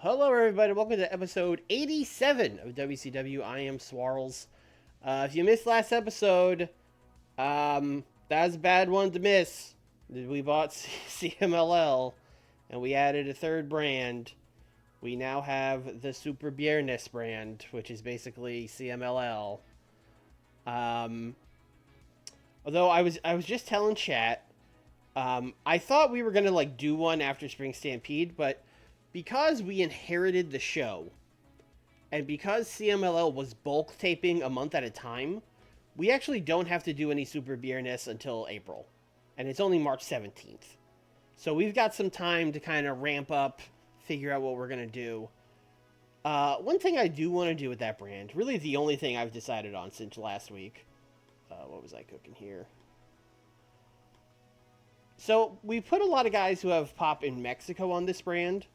Hello, everybody. Welcome to episode 87 of WCW. I am Swarls. If you missed last episode, that was a bad one to miss. We bought CMLL, and we added a third brand. We now have the Super Bierness brand, which is basically CMLL. Although I was just telling chat, I thought we were gonna do one after Spring Stampede, but because we inherited the show, and because CMLL was bulk taping a month at a time, we actually don't have to do any Super Bierness until April. And it's only March 17th. So we've got some time to kind of ramp up, figure out what we're going to do. One thing I do want to do with that brand, really the only thing I've decided on since last week. What was I cooking here? So we put a lot of guys who have pop in Mexico on this brand,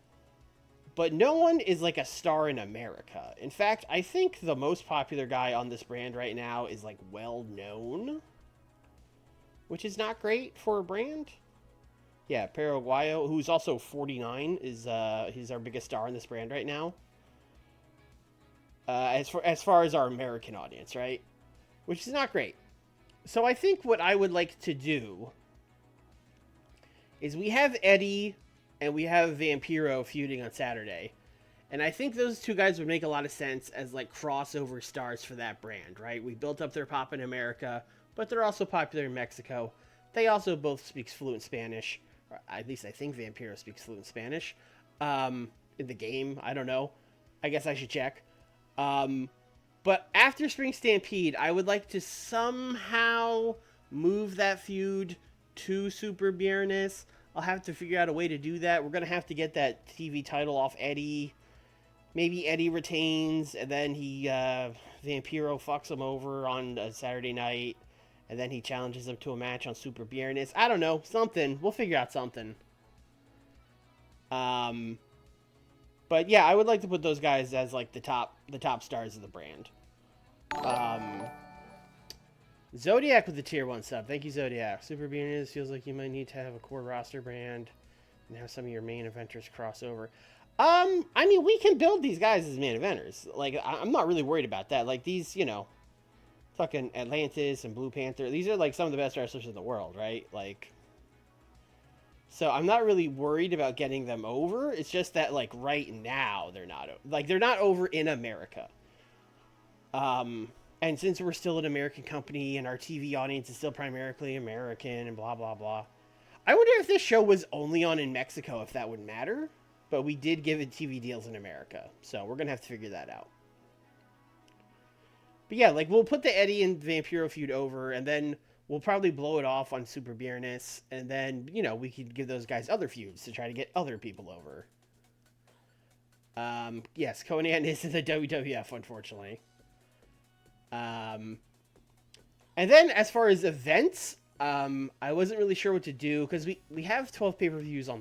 but no one is like a star in America. In fact, I think the most popular guy on this brand right now is like well known, which is not great for a brand. Yeah, Paraguayo, who's also 49, is he's our biggest star in this brand right now. As far as our American audience, right? Which is not great. So I think what I would like to do is we have Eddie and we have Vampiro feuding on Saturday. And I think those two guys would make a lot of sense as like crossover stars for that brand, right? We built up their pop in America, but they're also popular in Mexico. They also both speak fluent Spanish. Or at least I think Vampiro speaks fluent Spanish. In the game, I don't know. I guess I should check. But after Spring Stampede, I would like to somehow move that feud to Super Bierness. I'll have to figure out a way to do that. We're going to have to get that TV title off Eddie. Maybe Eddie retains, and then Vampiro fucks him over on a Saturday night, and then he challenges him to a match on Super Bierness. I don't know. Something. We'll figure out something. But yeah, I would like to put those guys as like the top stars of the brand. Zodiac with the tier 1 sub. Thank you, Zodiac. Super Bierness feels like you might need to have a core roster brand and have some of your main eventers cross over. I mean, we can build these guys as main eventers. Like, I'm not really worried about that. Like, these, fucking Atlantis and Blue Panther, these are, like, some of the best wrestlers in the world, right? Like, so I'm not really worried about getting them over. It's just that, like, right now, they're not over in America. And since we're still an American company and our TV audience is still primarily American and blah, blah, blah. I wonder if this show was only on in Mexico, if that would matter. But we did give it TV deals in America. So we're going to have to figure that out. But yeah, like we'll put the Eddie and Vampiro feud over and then we'll probably blow it off on Super Bierness. And then, we could give those guys other feuds to try to get other people over. Yes, Conan is in the WWF, unfortunately. And then as far as events, I wasn't really sure what to do because we have 12 pay-per-views on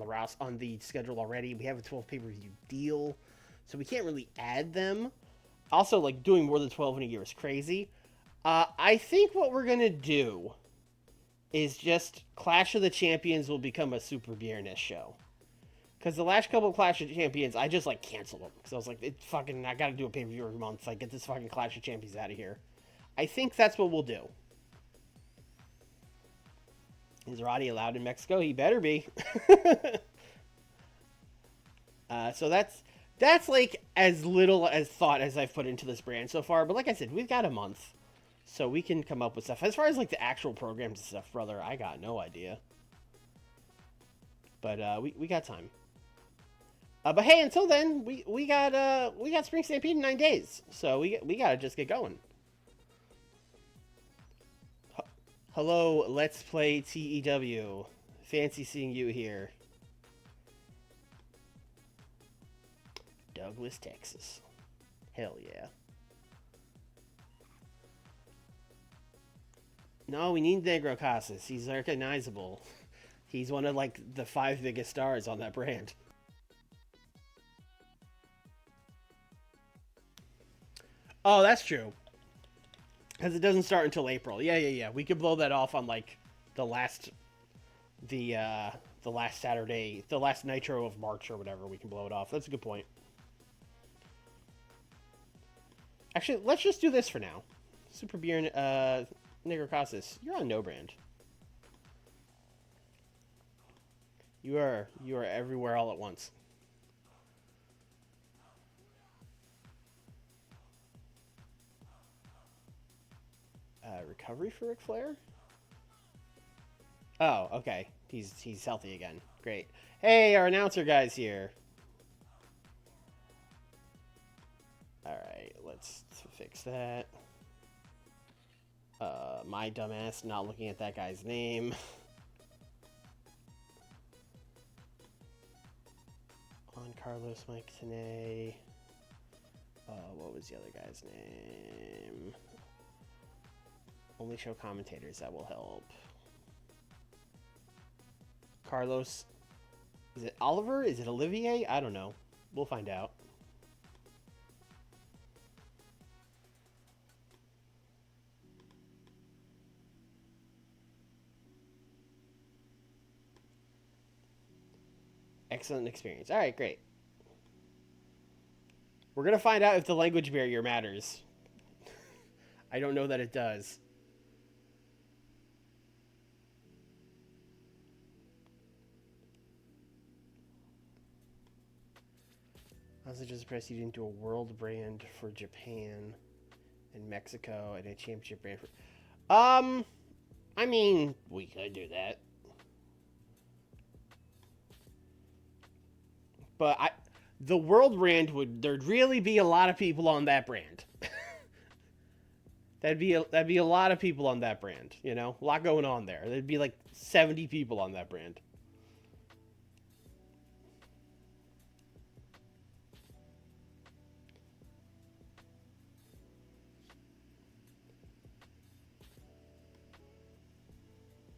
the schedule already. We have a 12 pay-per-view deal, so we can't really add them. Also, like doing more than 12 in a year is crazy. I think what we're gonna do is just Clash of the Champions will become a Super Bierness show. Because the last couple of Clash of Champions, I just, canceled them. Because I was like, I gotta do a pay-per-view every month. Like, get this fucking Clash of Champions out of here. I think that's what we'll do. Is Roddy allowed in Mexico? He better be. So that's, like, as little as thought as I've put into this brand so far. But like I said, we've got a month. So we can come up with stuff. As far as, like, the actual programs and stuff, brother, I got no idea. But we got time. But hey, until then, we got Spring Stampede in 9 days, so we gotta just get going. Hello, let's play TEW. Fancy seeing you here. Douglas, Texas. Hell yeah. No, we need Negro Casas. He's recognizable. He's one of like the 5 biggest stars on that brand. Oh, that's true. Because it doesn't start until April. Yeah. We could blow that off on like the last Saturday, the last Nitro of March or whatever. We can blow it off. That's a good point. Actually, let's just do this for now. Super Beer, Negrocassis, you're on no brand. You are everywhere all at once. Recovery for Ric Flair? Oh, okay. He's healthy again. Great. Hey, our announcer guy's here. Alright, let's fix that. My dumbass not looking at that guy's name. On Carlos Mike Tenay. What was the other guy's name? Only show commentators, that will help. Carlos. Is it Oliver? Is it Olivier? I don't know. We'll find out. Excellent experience. All right, great. We're going to find out if the language barrier matters. I don't know that it does. I was just impressed you didn't do a world brand for Japan and Mexico and a championship brand for... I mean, we could do that. But the world brand there'd really be a lot of people on that brand. that'd be a lot of people on that brand, you know? A lot going on there. There'd be like 70 people on that brand.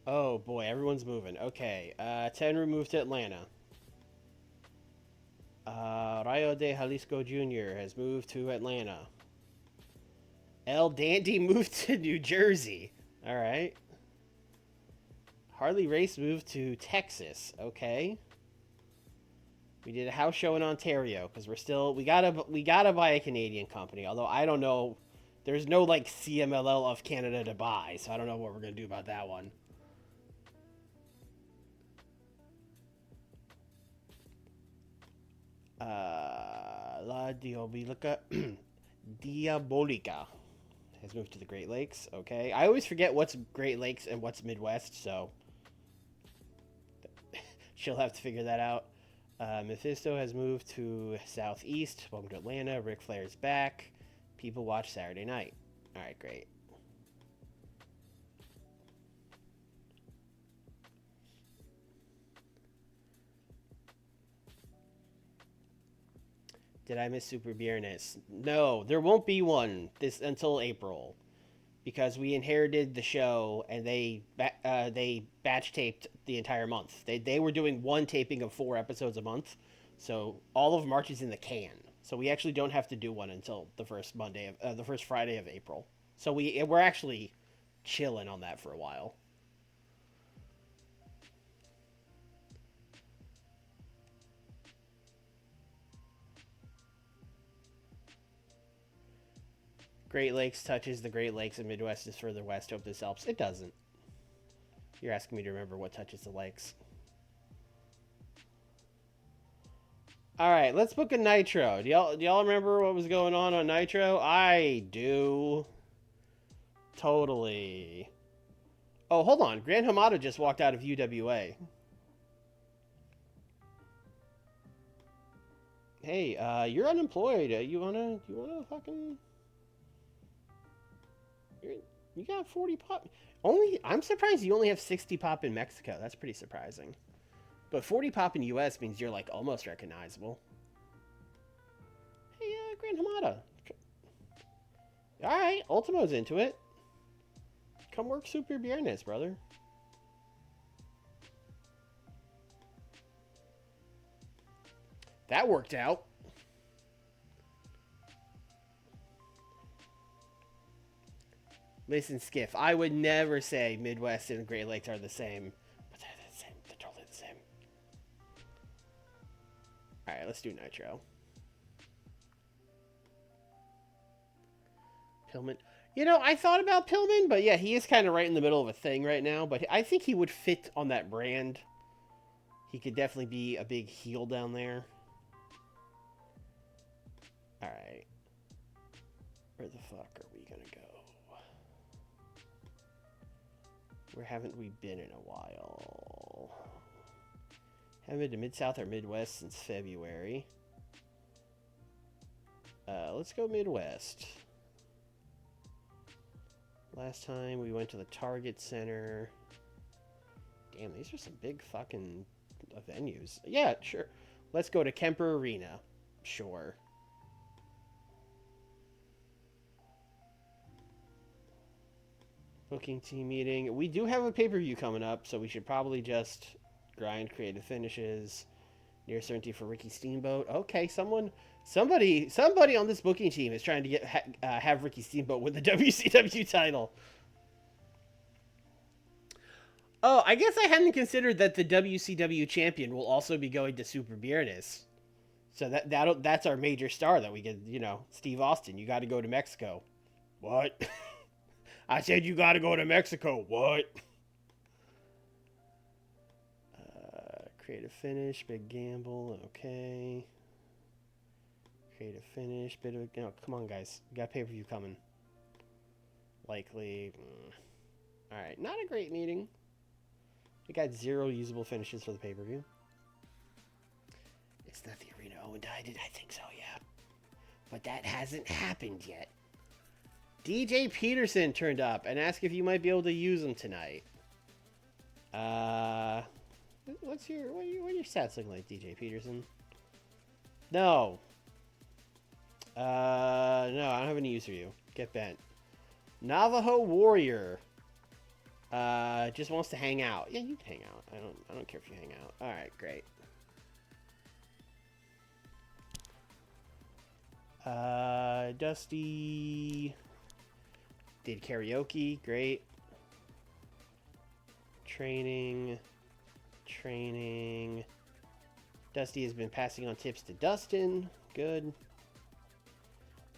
Oh boy, everyone's moving. Okay, Tenru moved to Atlanta. Rayo de Jalisco Jr. has moved to Atlanta. El Dandy moved to New Jersey. All right. Harley Race moved to Texas. Okay. We did a house show in Ontario because we gotta buy a Canadian company. Although I don't know, there's no like CMLL of Canada to buy, so I don't know what we're gonna do about that one. La Diabolica has moved to the Great Lakes. Okay. I always forget what's Great Lakes and what's Midwest, so she'll have to figure that out. Mephisto has moved to Southeast. Welcome to Atlanta. Ric Flair's back. People watch Saturday night. All right, great. Did I miss Super Beerness? No, there won't be one until April, because we inherited the show and they batch taped the entire month. They were doing one taping of 4 episodes a month, so all of March is in the can. So we actually don't have to do one until the first Friday of April. So we're actually chilling on that for a while. Great Lakes touches the Great Lakes and Midwest is further west. Hope this helps. It doesn't. You're asking me to remember what touches the lakes. All right, let's book a Nitro. Do y'all remember what was going on Nitro? I do. Totally. Oh, hold on. Gran Hamada just walked out of UWA. Hey, you're unemployed. You wanna fucking... You got 40 pop. I'm surprised you only have 60 pop in Mexico. That's pretty surprising. But 40 pop in US means you're like almost recognizable. Hey, Gran Hamada. Alright, Ultimo's into it. Come work Super Viernes, brother. That worked out. Listen, Skiff, I would never say Midwest and Great Lakes are the same. But they're the same. They're totally the same. Alright, let's do Nitro. Pillman. You know, I thought about Pillman, but yeah, he is kind of right in the middle of a thing right now. But I think he would fit on that brand. He could definitely be a big heel down there. All right. Where the fuck are we going to go? Where haven't we been in a while? Haven't been to Mid-South or Midwest since February. Let's go Midwest. Last time we went to the Target Center. Damn, these are some big fucking venues. Yeah, sure. Let's go to Kemper Arena. Sure. Booking team meeting. We do have a pay-per-view coming up, so we should probably just grind creative finishes. Near certainty for Ricky Steamboat. Okay, somebody on this booking team is trying to have Ricky Steamboat win the WCW title. Oh, I guess I hadn't considered that the WCW champion will also be going to Super Viernes. So that's our major star that we get, you know, Steve Austin. You got to go to Mexico. What? I said you got to go to Mexico. What? Creative finish, big gamble. Okay. Creative finish, bit of no. Come on, guys. We got pay-per-view coming. Likely. All right, not a great meeting. We got 0 usable finishes for the pay-per-view. It's not the arena Owen died in. I think so, yeah. But that hasn't happened yet. DJ Peterson turned up and asked if you might be able to use him tonight. What are your stats looking like, DJ Peterson? No. No, I don't have any use for you. Get bent. Navajo Warrior. Just wants to hang out. Yeah, you can hang out. I don't care if you hang out. All right, great. Dusty did karaoke. Great. Training. Dusty has been passing on tips to Dustin. Good.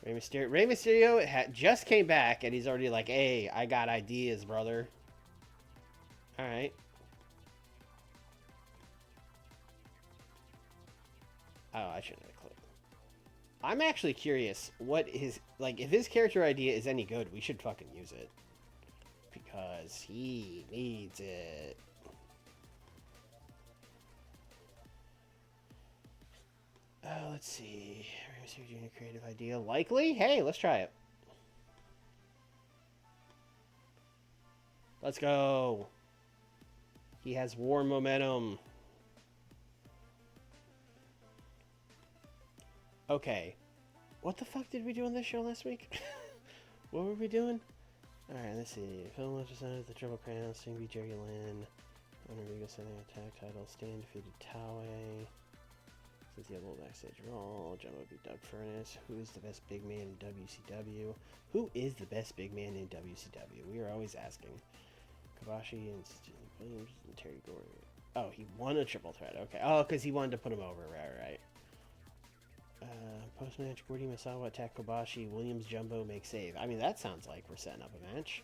Rey Mysterio just came back, and he's already like, hey, I got ideas, brother. All right. Oh, I shouldn't have a clue. I'm actually curious what his, like, if his character idea is any good, we should fucking use it. Because he needs it. Let's see. Rey Mysterio Jr. creative idea. Likely? Hey, let's try it. Let's go. He has war momentum. Okay. What the fuck did we do on this show last week? What were we doing? Alright, let's see. Film represented the Triple Crown. Sting beat Jerry Lynn. Honor Regal sending a tag title. Stan defeated Taue. Since the little backstage roll. Jumbo beat Doug Furnace. Who is the best big man in WCW? Who is the best big man in WCW? We are always asking. Kobashi and Williams and Terry Gore. Oh, he won a triple threat. Okay. Oh, because he wanted to put him over. Right. Post-match, Gordy Misawa attack Kobashi. Williams Jumbo make save. I mean, that sounds like we're setting up a match.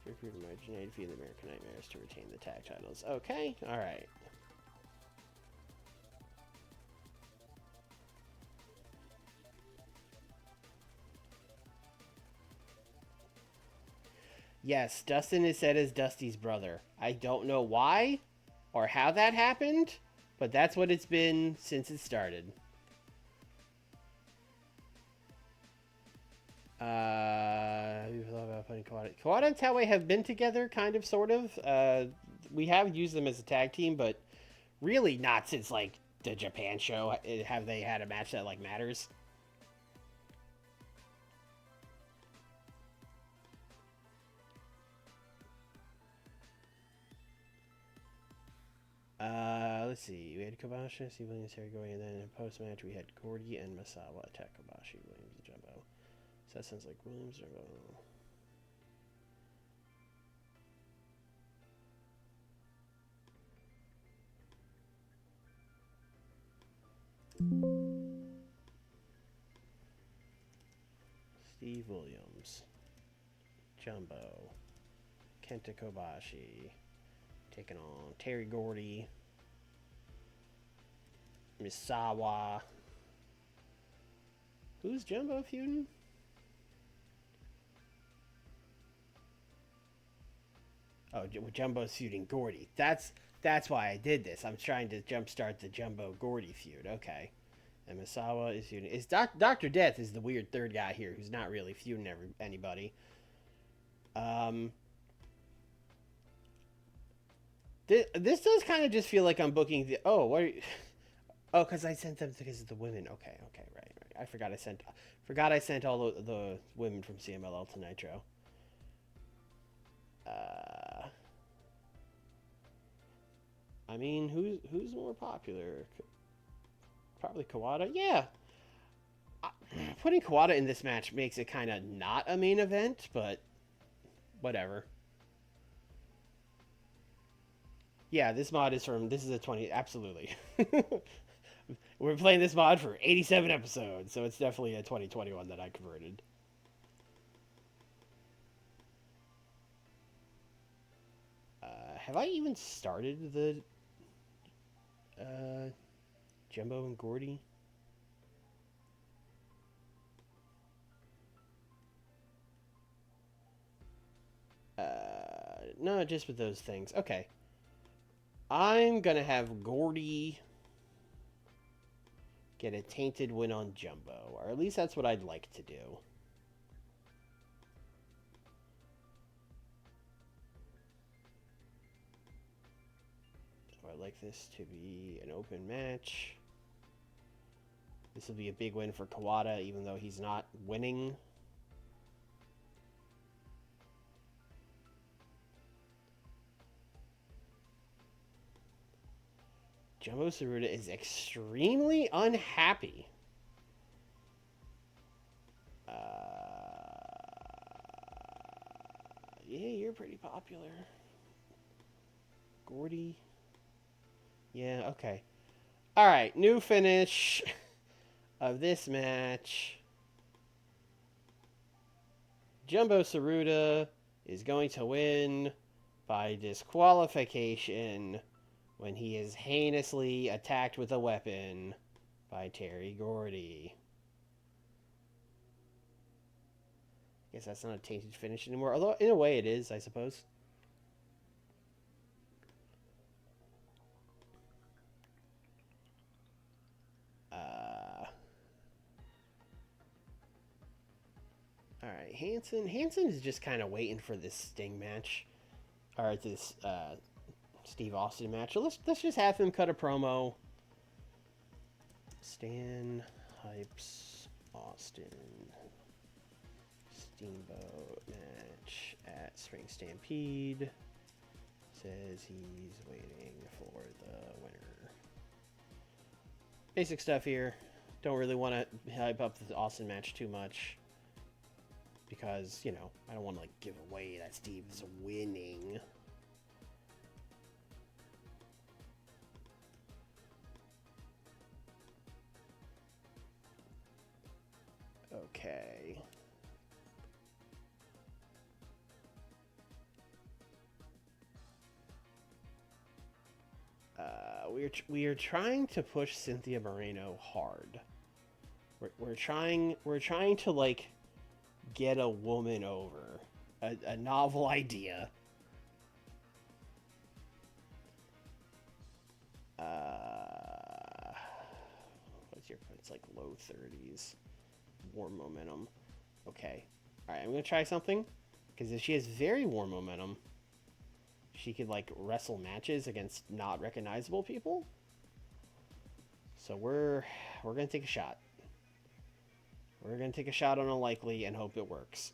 Recruit Imaginary defeat the American Nightmares to retain the tag titles. Okay, alright. Yes, Dustin is said as Dusty's brother. I don't know why or how that happened, but that's what it's been since it started. Kawada and Taue have been together, kind of, sort of. We have used them as a tag team, but really not since, like, the Japan show have they had a match that, like, matters. Let's see. We had Kobashi, Steve Williams, Terry Gordy, and then in post-match we had Gordy and Misawa attack Kobashi, Williams, and Jumbo. So that sounds like Williams, Jumbo. Steve Williams. Jumbo. Kenta Kobashi. Taking on Terry Gordy. Misawa. Who's Jumbo feuding? Oh, Jumbo's feuding Gordy. That's why I did this. I'm trying to jumpstart the Jumbo Gordy feud. Okay. And Misawa is feuding. Dr. Death is the weird third guy here who's not really feuding anybody. This does kind of just feel like I'm booking the. Oh, what? Are you, oh, because I sent them because of the women. Okay, right. I forgot I sent all the women from CMLL to Nitro. I mean, who's more popular? Probably Kawada. Yeah. Putting Kawada in this match makes it kind of not a main event, but whatever. Yeah, this mod is this is a 20, absolutely. We're playing this mod for 87 episodes, so it's definitely a 2021 that I converted. Have I even started the Jumbo and Gordy? No, just with those things. Okay. I'm going to have Gordy get a tainted win on Jumbo, or at least that's what I'd like to do. So I'd like this to be an open match. This will be a big win for Kawada, even though he's not winning. Jumbo Tsuruta is extremely unhappy. Yeah, you're pretty popular. Gordy. Yeah, okay. Alright, new finish of this match. Jumbo Tsuruta is going to win by disqualification when he is heinously attacked with a weapon by Terry Gordy. Guess that's not a tainted finish anymore, although in a way it is, I suppose. Alright, Hanson is just kind of waiting for this Sting match. Or this Steve Austin match. So let's just have him cut a promo. Stan hypes Austin Steamboat match at Spring Stampede. Says he's waiting for the winner. Basic stuff here. Don't really want to hype up the Austin match too much. Because, you know, I don't want to like give away that Steve is winning. Okay. We are trying to push Cynthia Moreno hard. We're trying to like get a woman over. A novel idea. What's your it's like low 30s. Warm momentum. Okay. Alright, I'm gonna try something. Because if she has very warm momentum, she could like wrestle matches against not recognizable people. So we're gonna take a shot. We're gonna take a shot on Unlikely and hope it works.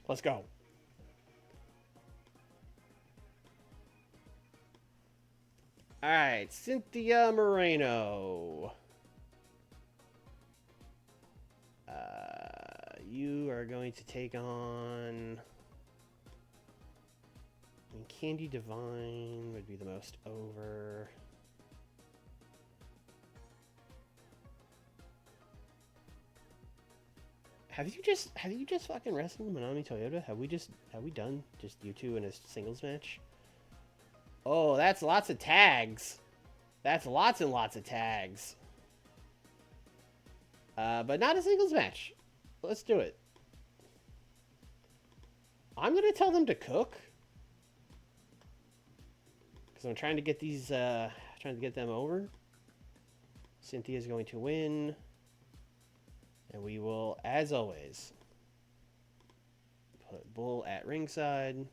Let's go. Alright, Cynthia Moreno. You are going to take on... Candy Divine would be the most over. Have you just fucking wrestled Manami Toyota? Have we done just you two in a singles match? Oh, that's lots of tags. That's lots and lots of tags. But not a singles match. Let's do it. I'm gonna tell them to cook. Because I'm trying to get these, trying to get them over. Cynthia's going to win. And we will, as always, put Bull at ringside.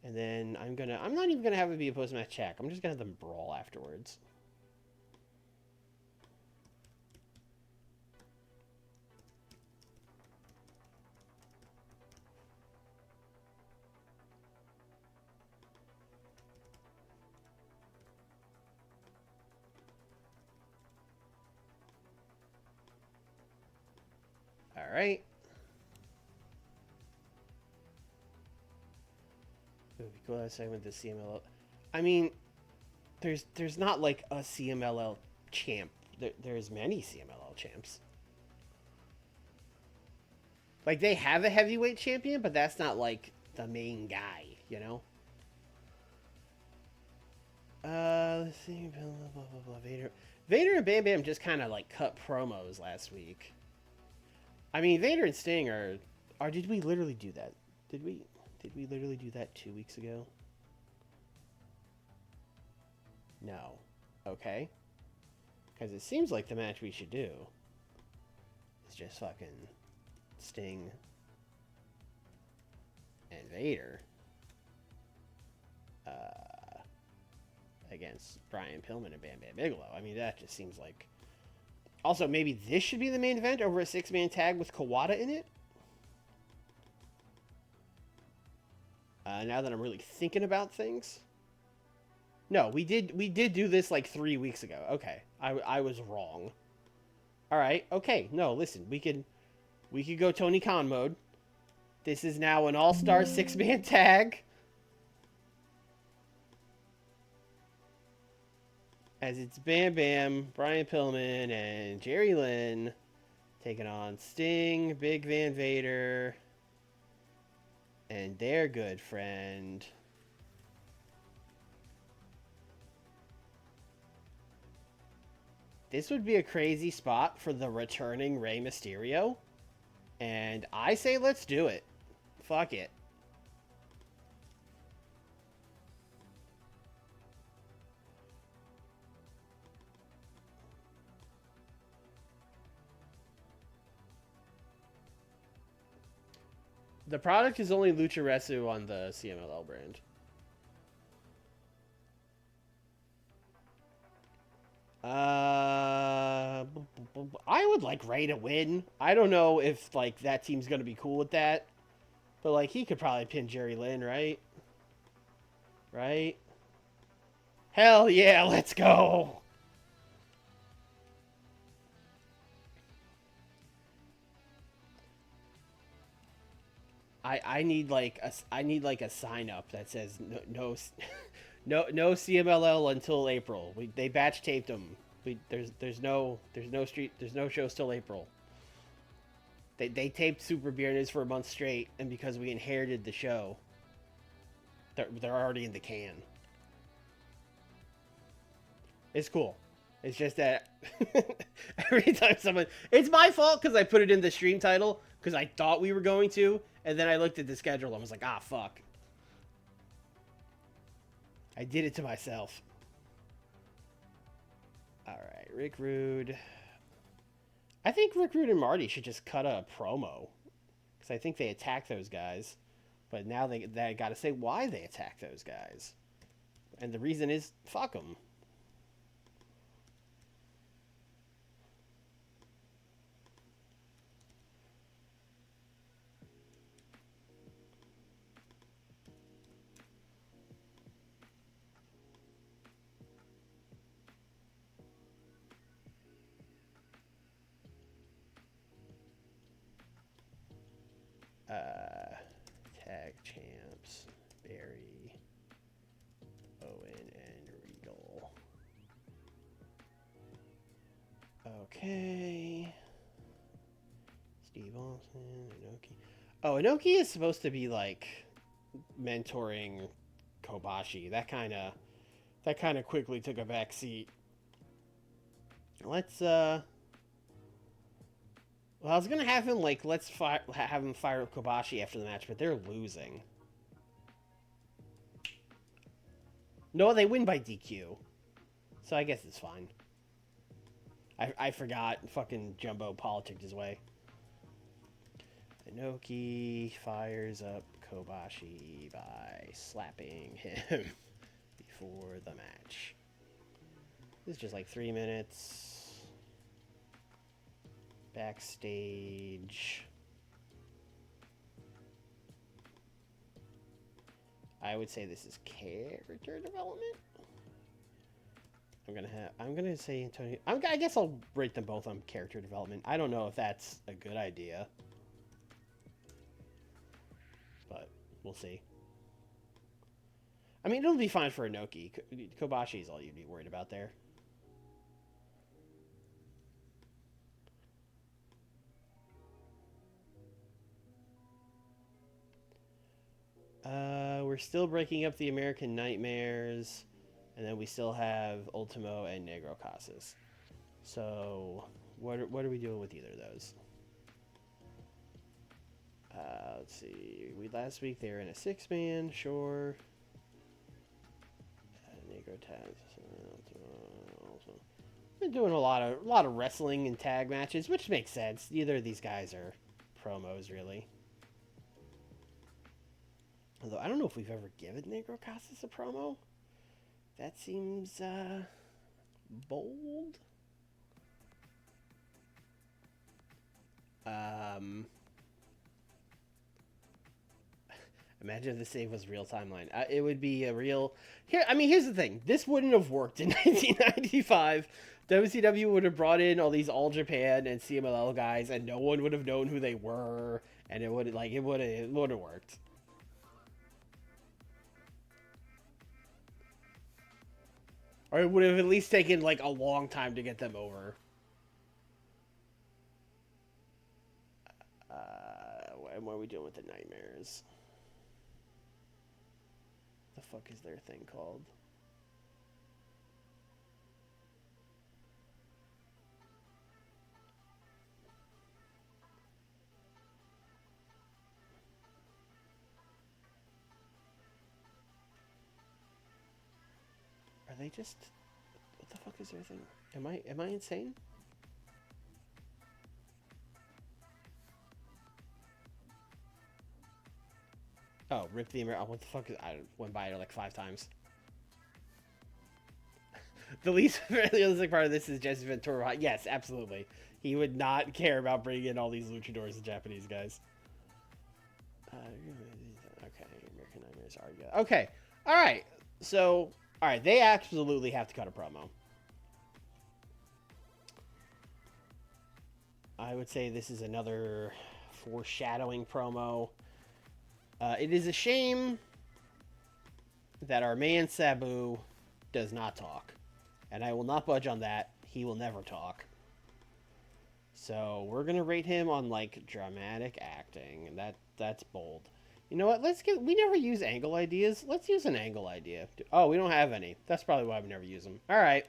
And then I'm not even gonna have it be a post-match check. I'm just gonna have them brawl afterwards. All right. It would be cool to segment the CMLL. I mean, there's not like a CMLL champ. There's many CMLL champs. Like, they have a heavyweight champion, but that's not like the main guy, you know? Let's see. Blah, blah, blah, blah, Vader and Bam Bam just kind of like cut promos last week. I mean, Vader and Sting are did we literally do that? Did we literally do that 2 weeks ago? No. Okay. Because it seems like the match we should do is just fucking Sting and Vader against Brian Pillman and Bam Bam Bigelow. I mean, that just seems like... Also, maybe this should be the main event over a 6-man tag with Kawada in it? Now that I'm really thinking about things. No, we did do this like 3 weeks ago. Okay, I was wrong. All right, okay. No, listen, we could go Tony Khan mode. This is now an all-star 6-man tag. As it's Bam Bam, Brian Pillman, and Jerry Lynn taking on Sting, Big Van Vader, and their good friend. This would be a crazy spot for the returning Rey Mysterio. And I say let's do it. Fuck it. The product is only Lucha Resu on the CMLL brand. I would like Ray to win. I don't know if like that team's gonna be cool with that, but like he could probably pin Jerry Lynn, right? Right? Hell yeah, let's go. I need like a sign up that says no CMLL until April. They batch taped them. There's no shows till April. They taped Super Bearness for a month straight, and because we inherited the show, they're already in the can. It's cool. It's just that every time someone... It's my fault because I put it in the stream title because I thought we were going to, and then I looked at the schedule and was like, ah, fuck. I did it to myself. Alright, Rick Rude. I think Rick Rude and Marty should just cut a promo. Because I think they attacked those guys. But now they got to say why they attacked those guys. And the reason is, fuck them. Tag champs, Barry, Owen, and Regal. Okay. Steve Austin, Inoki. Oh, Inoki is supposed to be like mentoring Kobashi. That kind of quickly took a back seat. Let's well, I was gonna have him like have him fire up Kobashi after the match, but they're losing. No, they win by DQ, so I guess it's fine. I forgot. Fucking Jumbo politicked his way. Inoki fires up Kobashi by slapping him before the match. This is just like 3 minutes. Backstage. I would say this is character development. I'm gonna say Antonio. I guess I'll rate them both on character development. I don't know if that's a good idea, but we'll see. I mean, it'll be fine for Inoki. Kobashi is all you'd be worried about there. We're still breaking up the American Nightmares, and then we still have Ultimo and Negro Casas. So, what are we doing with either of those? Let's see. Last week they were in a 6-man, sure. Negro tags. Been doing a lot of wrestling and tag matches, which makes sense. Neither of these guys are promos, really. Although, I don't know if we've ever given Negro Casas a promo. That seems, bold. Imagine if the save was real timeline. It would be a real... Here's the thing. This wouldn't have worked in 1995. WCW would have brought in all these All Japan and CMLL guys, and no one would have known who they were, and it would have worked. Or it would have at least taken, like, a long time to get them over. What are we doing with the Nightmares? The fuck is their thing called? Are they just... What the fuck is their thing? Am I insane? Oh, Rip the American... What the fuck is... I went by it like 5 times. The least realistic part of this is Jesse Ventura. Yes, absolutely. He would not care about bringing in all these luchadors and Japanese guys. Okay, American Nightmares are good. Okay, alright. So, alright, they absolutely have to cut a promo. I would say this is another foreshadowing promo. It is a shame that our man Sabu does not talk. And I will not budge on that. He will never talk. So we're going to rate him on, like, dramatic acting. And that's bold. You know what? We never use angle ideas. Let's use an angle idea. Oh, we don't have any. That's probably why we never use them. All right.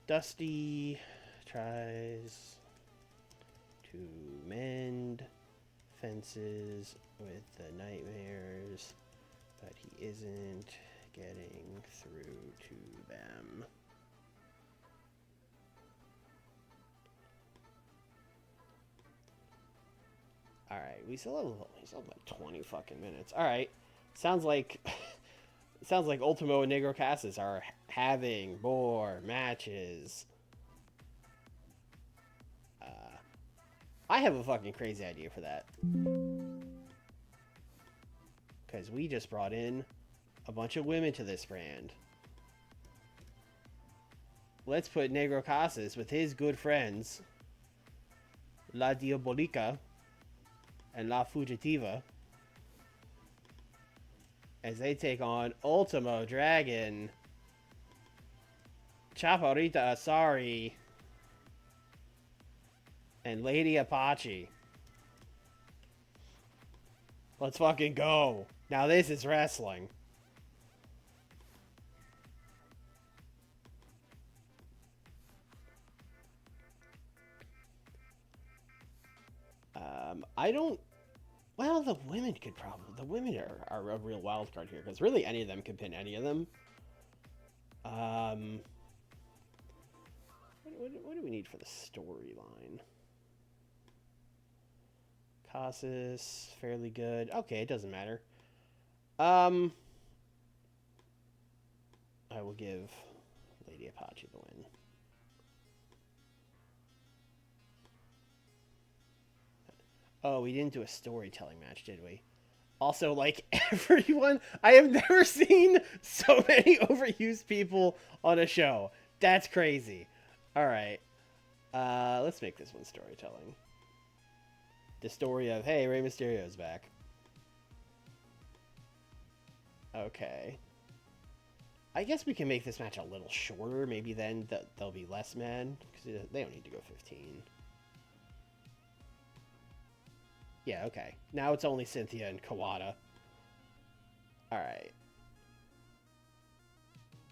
Dusty tries to mend fences with the Nightmares, but he isn't getting through to them. Alright, we still have like 20 fucking minutes. Alright. Sounds like Ultimo and Negro Casas are having more matches. I have a fucking crazy idea for that. Because we just brought in a bunch of women to this brand. let's put Negro Casas with his good friends, La Diabolica and La Fugitiva, as they take on Ultimo Dragon, Chaparrita Asari, and Lady Apache. Let's fucking go. Now this is wrestling. I don't... Well, the women could probably... The women are a real wild card here, because really any of them could pin any of them. What do we need for the storyline? Casas, fairly good. Okay, it doesn't matter. I will give Lady Apache the win. Oh, we didn't do a storytelling match, did we? Also, like, everyone... I have never seen so many overused people on a show. That's crazy. Alright. Let's make this one storytelling. The story of, hey, Rey Mysterio's back. Okay. I guess we can make this match a little shorter. Maybe then there'll be less men. Because they don't need to go 15. Yeah, okay. Now it's only Cynthia and Kawada. Alright.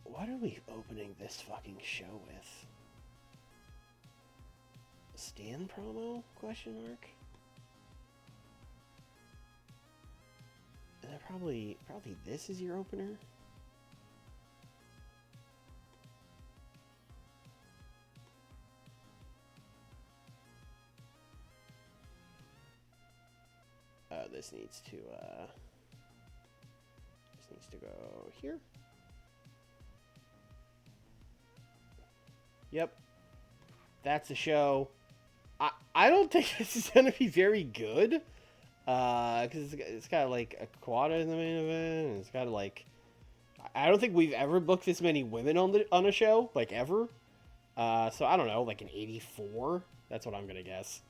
What are we opening this fucking show with? Stan promo? Question mark? And probably this is your opener? This needs to go here. Yep. That's the show. I don't think this is going to be very good. Because it's got, like, a Kawada in the main event. And it's got, like... I don't think we've ever booked this many women on a show. Like, ever. So, I don't know. Like, an 84? That's what I'm going to guess.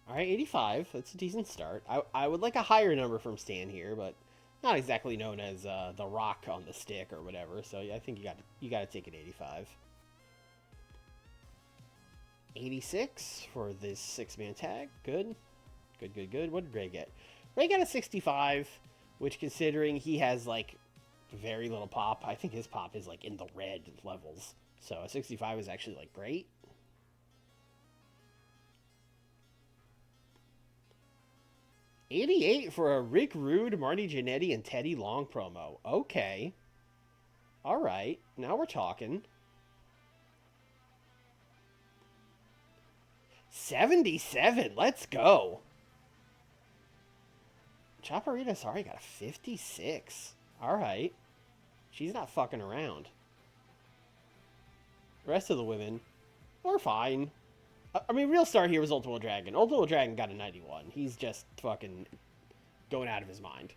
Alright, 85. That's a decent start. I would like a higher number from Stan here, but not exactly known as the Rock on the stick or whatever. So yeah, I think you got to take it 85. 86 for this 6-man tag. Good. Good. What did Ray get? Ray got a 65, which considering he has like very little pop, I think his pop is like in the red levels. So a 65 is actually like great. $88 for a Rick Rude, Marty Jannetty, and Teddy Long promo. Okay. Alright. Now we're talking. 77. Let's go. Chaparrita, sorry, got a 56. Alright. She's not fucking around. The rest of the women are fine. I mean, real star here was Ultimo Dragon. Ultimo Dragon got a 91. He's just fucking going out of his mind.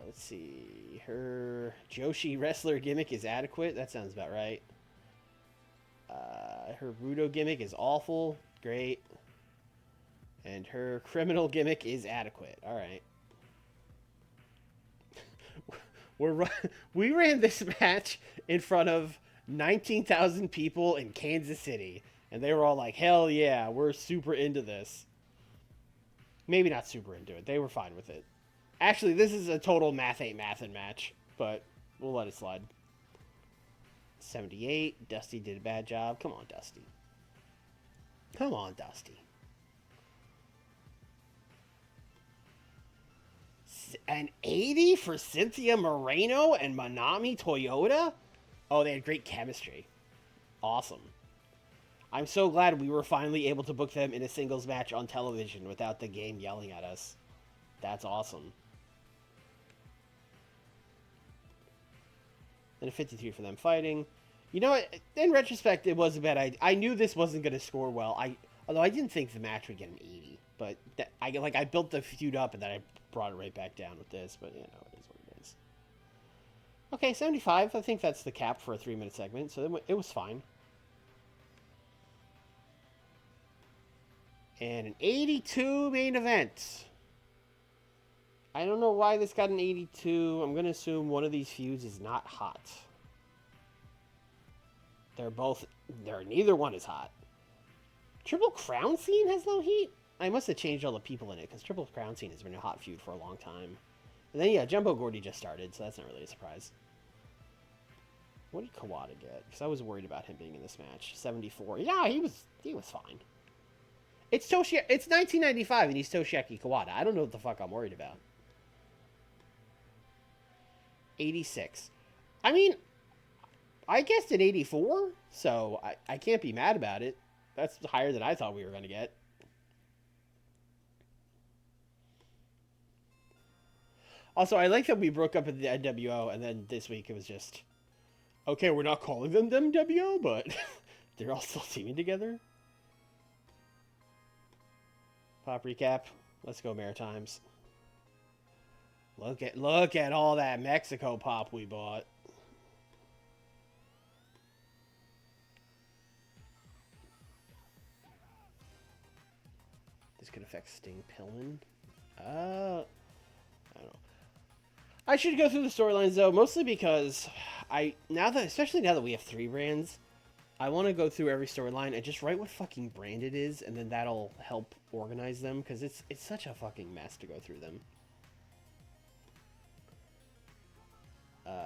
Let's see. Her Joshi wrestler gimmick is adequate. That sounds about right. Her Rudo gimmick is awful. Great. And her criminal gimmick is adequate. All right. We ran this match in front of 19,000 people in Kansas City, and they were all like, hell yeah, we're super into this. Maybe not super into it. They were fine with it. Actually, this is a total math ain't mathin' match, but we'll let it slide. 78. Dusty did a bad job. Come on, Dusty. Come on, Dusty. An 80 for Cynthia Moreno and Manami Toyota? Oh, they had great chemistry. Awesome. I'm so glad we were finally able to book them in a singles match on television without the game yelling at us. That's awesome. And a 53 for them fighting. You know what? In retrospect, it was a bad idea. I knew this wasn't going to score well. Although I didn't think the match would get an 80, but I built the feud up and then I brought it right back down with this. But you know, it is what it is. Okay, 75. I think that's the cap for a 3-minute segment, so it was fine. And an 82 main event. I don't know why this got an 82. I'm going to assume one of these feuds is not hot. Neither one is hot. Triple Crown Scene has no heat? I must have changed all the people in it, because Triple Crown Scene has been a hot feud for a long time. And then, yeah, Jumbo Gordy just started, so that's not really a surprise. What did Kawada get? Because I was worried about him being in this match. 74. Yeah, he was fine. It's 1995, and he's Toshiaki Kawada. I don't know what the fuck I'm worried about. 86. I mean, I guessed at 84, so I can't be mad about it. That's higher than I thought we were going to get. Also, I like that we broke up at the NWO, and then this week it was just, okay, we're not calling them NWO, but they're all still teaming together. Pop recap. Let's go Maritimes. Look at all that Mexico pop we bought. This could affect Sting Pillman. I don't know. I should go through the storylines though, mostly because especially now that we have 3 brands, I want to go through every storyline and just write what fucking brand it is, and then that'll help organize them, because it's such a fucking mess to go through them.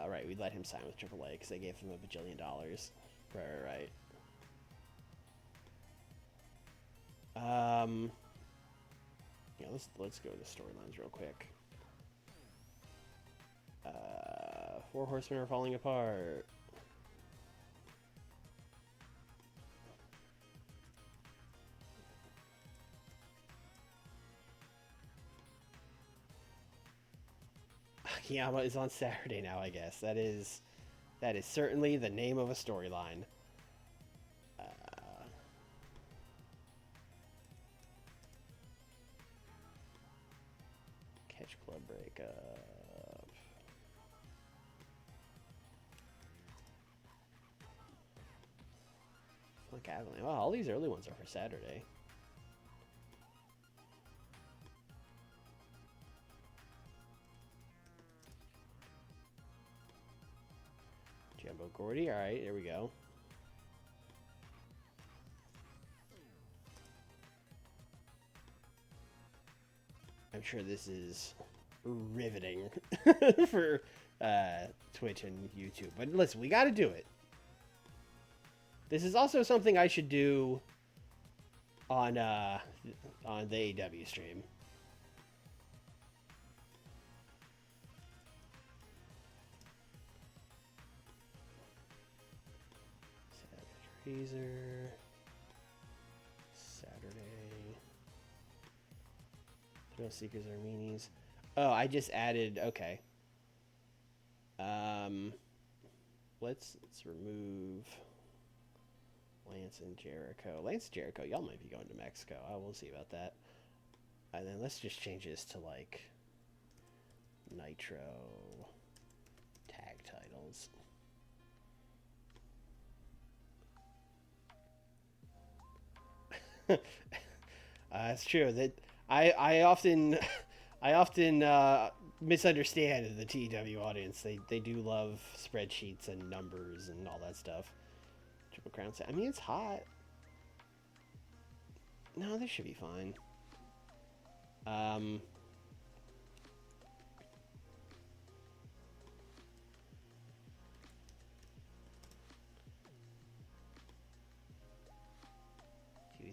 Right, we let him sign with AAA because they gave him $1 bajillion. Right. Yeah, let's go to the storylines real quick. 4 Horsemen are falling apart. Akiyama is on Saturday now, I guess. That is certainly the name of a storyline. Catch Club breakup. Fuck Avalanche. Wow, all these early ones are for Saturday. Jumbo Gordy. All right, here we go. I'm sure this is riveting for Twitch and YouTube. But listen, we got to do it. This is also something I should do on the AEW stream. Teaser. Saturday. Thrill Seekers are meanies. Oh, I just added. Okay. Let's remove Lance and Jericho. Lance and Jericho, y'all might be going to Mexico. I will see about that. And then let's just change this to like Nitro tag titles. It's true that I often misunderstand the TEW audience. They do love spreadsheets and numbers and all that stuff. Triple Crown. I mean, it's hot. No, this should be fine.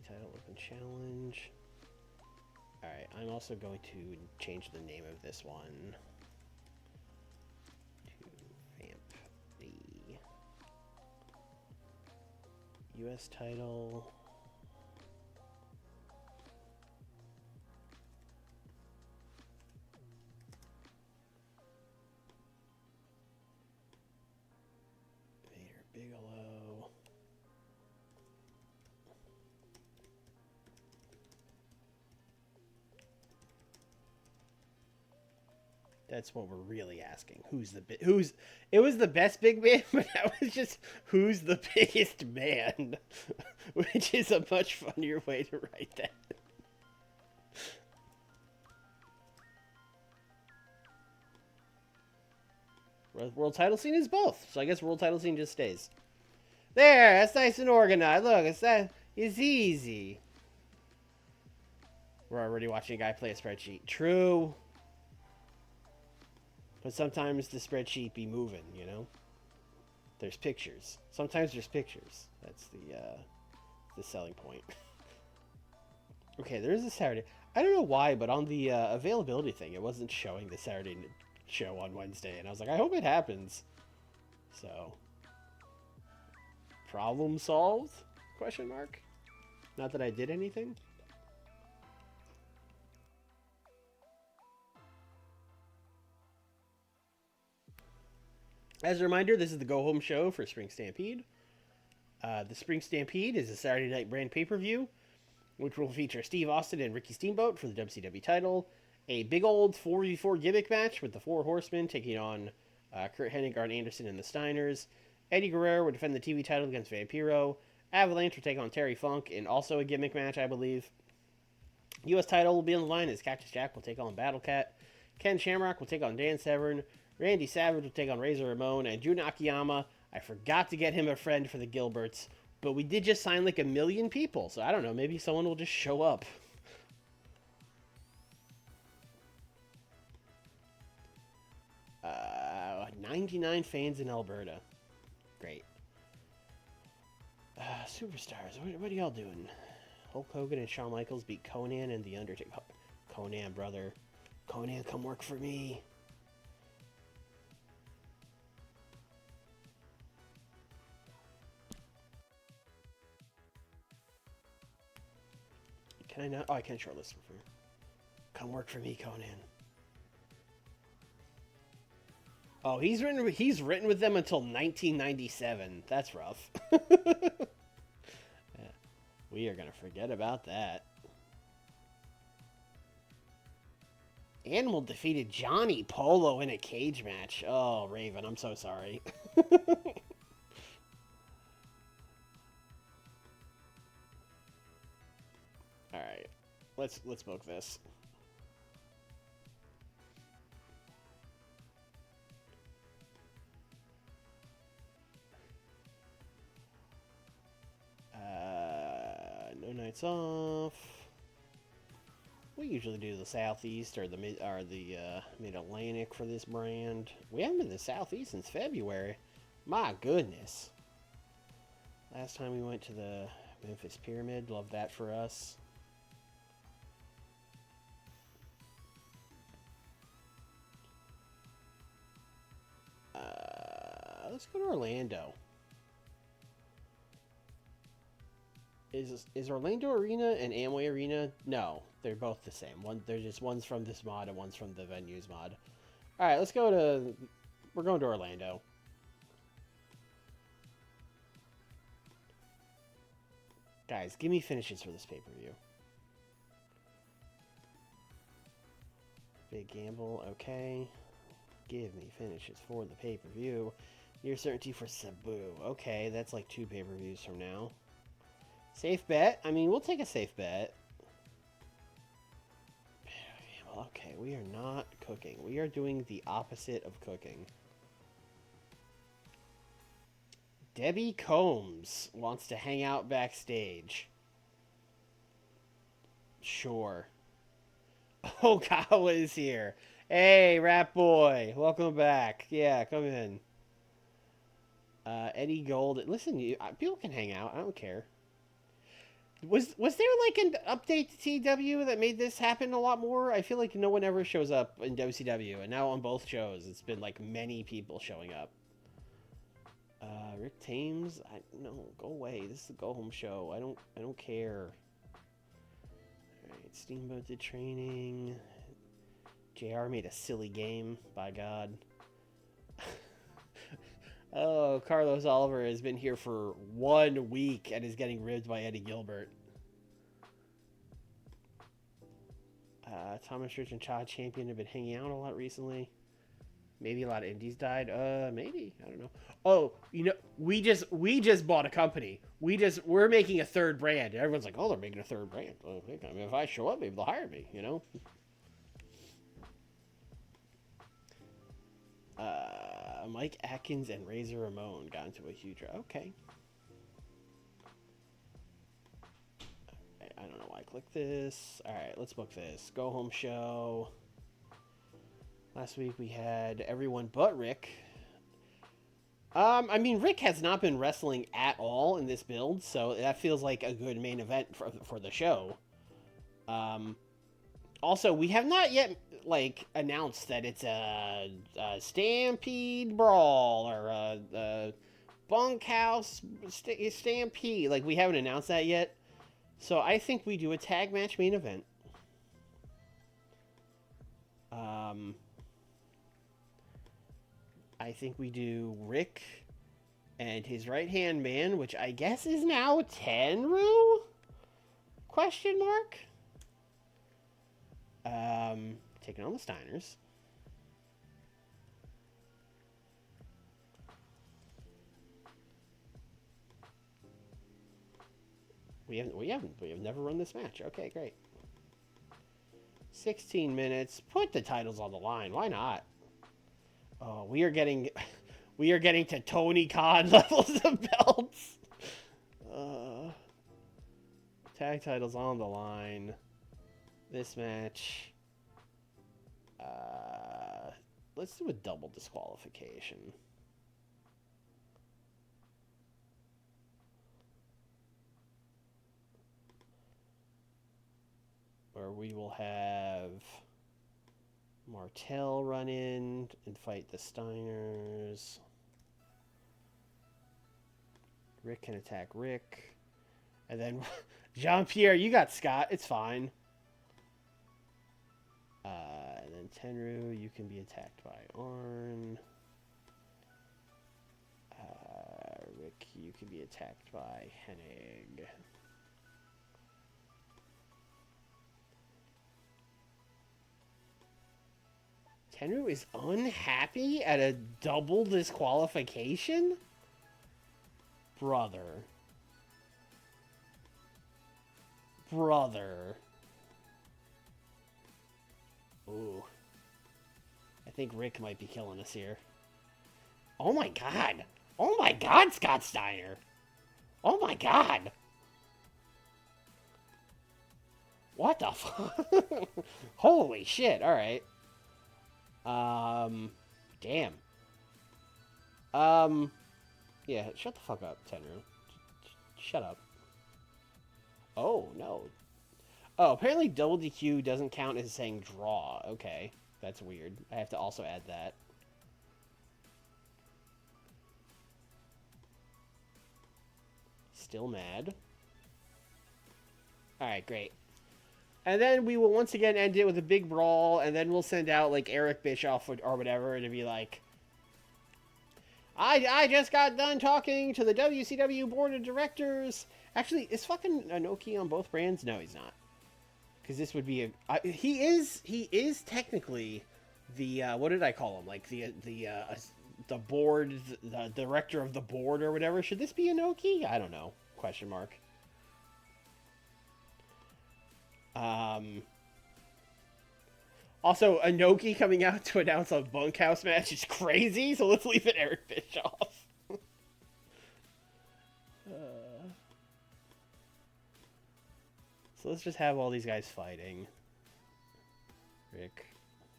Title Open Challenge. Alright, I'm also going to change the name of this one to Vamp. The US title. Vader Bigelow. That's what we're really asking. It was the best big man, but that was just who's the biggest man, which is a much funnier way to write that. World title scene is both, so I guess world title scene just stays. There, that's nice and organized. Look, it's easy. We're already watching a guy play a spreadsheet. True. But sometimes the spreadsheet be moving, you know? There's pictures. Sometimes there's pictures. That's the selling point. Okay, there is a Saturday. I don't know why, but on the availability thing, it wasn't showing the Saturday show on Wednesday. And I was like, I hope it happens. So, problem solved? Question mark? Not that I did anything. As a reminder, this is the go-home show for Spring Stampede. The Spring Stampede is a Saturday night brand pay-per-view, which will feature Steve Austin and Ricky Steamboat for the WCW title, a big old 4v4 gimmick match with the Four Horsemen taking on Kurt Hennig, Arn Anderson, and the Steiners. Eddie Guerrero will defend the TV title against Vampiro. Avalanche will take on Terry Funk in also a gimmick match, I believe. U.S. title will be on the line as Cactus Jack will take on Battle Cat. Ken Shamrock will take on Dan Severn. Randy Savage will take on Razor Ramon. And Jun Akiyama, I forgot to get him a friend for the Gilberts, but we did just sign like 1 million people, so I don't know, maybe someone will just show up. 99 fans in Alberta. Great. Superstars, what are y'all doing? Hulk Hogan and Shawn Michaels beat Conan and The Undertaker. Conan, brother. Conan, come work for me. Can I not? Oh, I can shortlist him for. Come work for me, Conan. Oh, he's written with them until 1997. That's rough. Yeah. We are gonna forget about that. Animal defeated Johnny Polo in a cage match. Oh, Raven, I'm so sorry. All right, let's book this. No nights off. We usually do the Southeast or the Mid Atlantic for this brand. We haven't been to the Southeast since February. My goodness. Last time we went to the Memphis Pyramid. Love that for us. Let's go to Orlando. Is Orlando Arena and Amway Arena? No, they're both the same. They're just one's from this mod and one's from the venues mod. All right, we're going to Orlando. Guys, give me finishes for this pay-per-view. Big gamble, okay. Give me finishes for the pay-per-view. Near certainty for Sabu. Okay, that's like 2 pay-per-views from now. Safe bet? I mean, we'll take a safe bet. Okay, we are not cooking. We are doing the opposite of cooking. Debbie Combs wants to hang out backstage. Sure. Okawa is here. Hey, Rat Boy. Welcome back. Yeah, come in. Eddie Gold. Listen, people can hang out. I don't care. Was there like an update to TEW that made this happen a lot more? I feel like no one ever shows up in WCW, and now on both shows, it's been like many people showing up. Rick Thames, no, go away. This is the go home show. I don't care. All right, Steamboat did training. JR made a silly game. By God. Oh, Carlos Oliver has been here for 1 week and is getting ribbed by Eddie Gilbert. Thomas Rich and Chad Champion have been hanging out a lot recently. Maybe a lot of indies died. Maybe, I don't know. Oh, we just bought a company. We're making a third brand. Everyone's like, oh, they're making a third brand. Well, I mean, if I show up, maybe they'll hire me. Mike Atkins and Razor Ramon got into a huge. Okay. I don't know why I clicked this. All right, let's book this. Go home show. Last week we had everyone but Rick. I mean, Rick has not been wrestling at all in this build, so that feels like a good main event for the show. Also, we have not yet announced that it's a Stampede Brawl or a Bunkhouse Stampede. Like, we haven't announced that yet. So I think we do a tag match main event. I think we do Rick and his right-hand man, which I guess is now Tenru? Question mark? Taking on the Steiners. We have never run this match. Okay, great. 16 minutes. Put the titles on the line. Why not? Oh, we are getting to Tony Khan levels of belts. Tag titles on the line. This match. Let's do a double disqualification. Where we will have Martel run in and fight the Steiners. Rick can attack Rick. And then Jean-Pierre, you got Scott. It's fine. And then Tenru, you can be attacked by Arn. Rick, you can be attacked by Hennig. Tenru is unhappy at a double disqualification? Brother. Ooh. I think Rick might be killing us here. Oh my god. Oh my god, Scott Steiner. Oh my god. What the fuck? Holy shit. Alright. Damn. Yeah, shut the fuck up, Tenru. Shut up. Oh, no. Oh, apparently WDQ doesn't count as saying draw. Okay, that's weird. I have to also add that. Still mad. Alright, great. And then we will once again end it with a big brawl, and then we'll send out, like, Eric Bischoff or whatever to be like, I just got done talking to the WCW board of directors. Actually, is fucking Inoki on both brands? No, he's not. Because this would be a... he is technically the... what did I call him? Like, the board... The director of the board or whatever. Should this be Inoki? I don't know. Question mark. Also, Inoki coming out to announce a bunkhouse match is crazy, so let's leave it Eric Bischoff. So let's just have all these guys fighting. Rick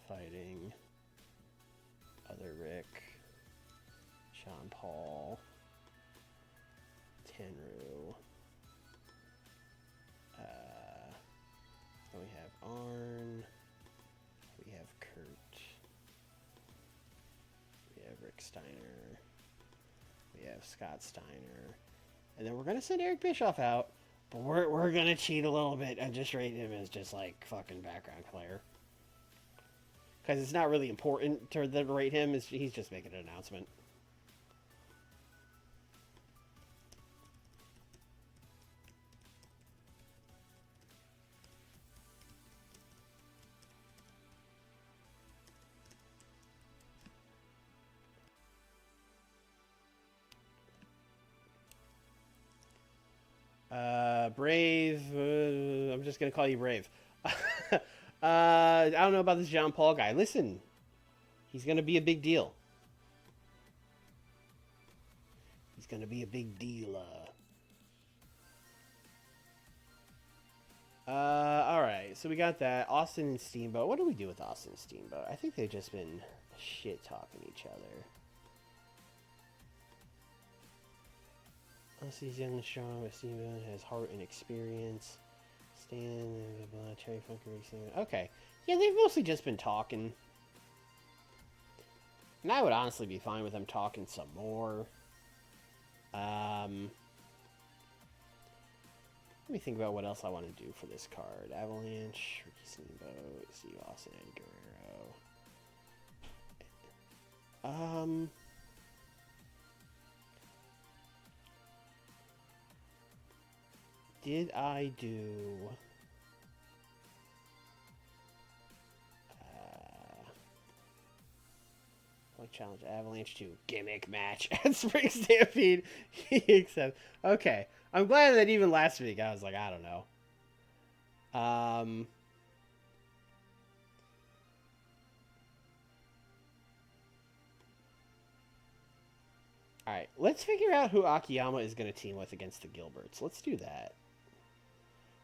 fighting. Other Rick. Sean Paul. Tenru. Then we have Arn. We have Kurt. We have Rick Steiner. We have Scott Steiner. And then we're going to send Eric Bischoff out. But we're going to cheat a little bit and just rate him as just like fucking background player. Because it's not really important to rate him. He's just making an announcement. Brave. I'm just gonna call you Brave. I don't know about this Jean Paul guy. Listen, he's gonna be a big deal. He's gonna be a big deal. All right. So we got that. Austin and Steamboat. What do we do with Austin and Steamboat? I think they've just been shit talking each other. Austin's young and strong, but Steamboat has heart and experience. Stan, blah, blah, Cherry Funky Racing. Okay. Yeah, they've mostly just been talking. And I would honestly be fine with them talking some more. Let me think about what else I want to do for this card. Avalanche, Ricky Steamboat, Steve Austin, Eddie Guerrero. Did I do... challenge Avalanche to gimmick match at Spring Stampede. Except, okay. I'm glad that even last week I was like, I don't know. Alright, let's figure out who Akiyama is going to team with against the Gilberts. Let's do that.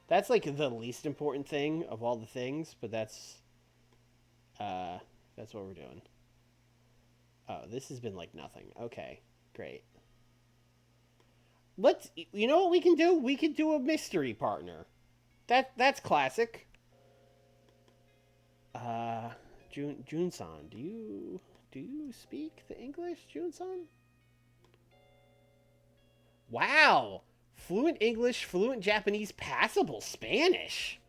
That's like the least important thing of all the things, but that's what we're doing. Oh, this has been like nothing. Okay, great. You know what we can do? We can do a mystery partner. That's classic. Jun-san, do you speak the English, Jun-san? Wow. Fluent English, fluent Japanese, passable Spanish.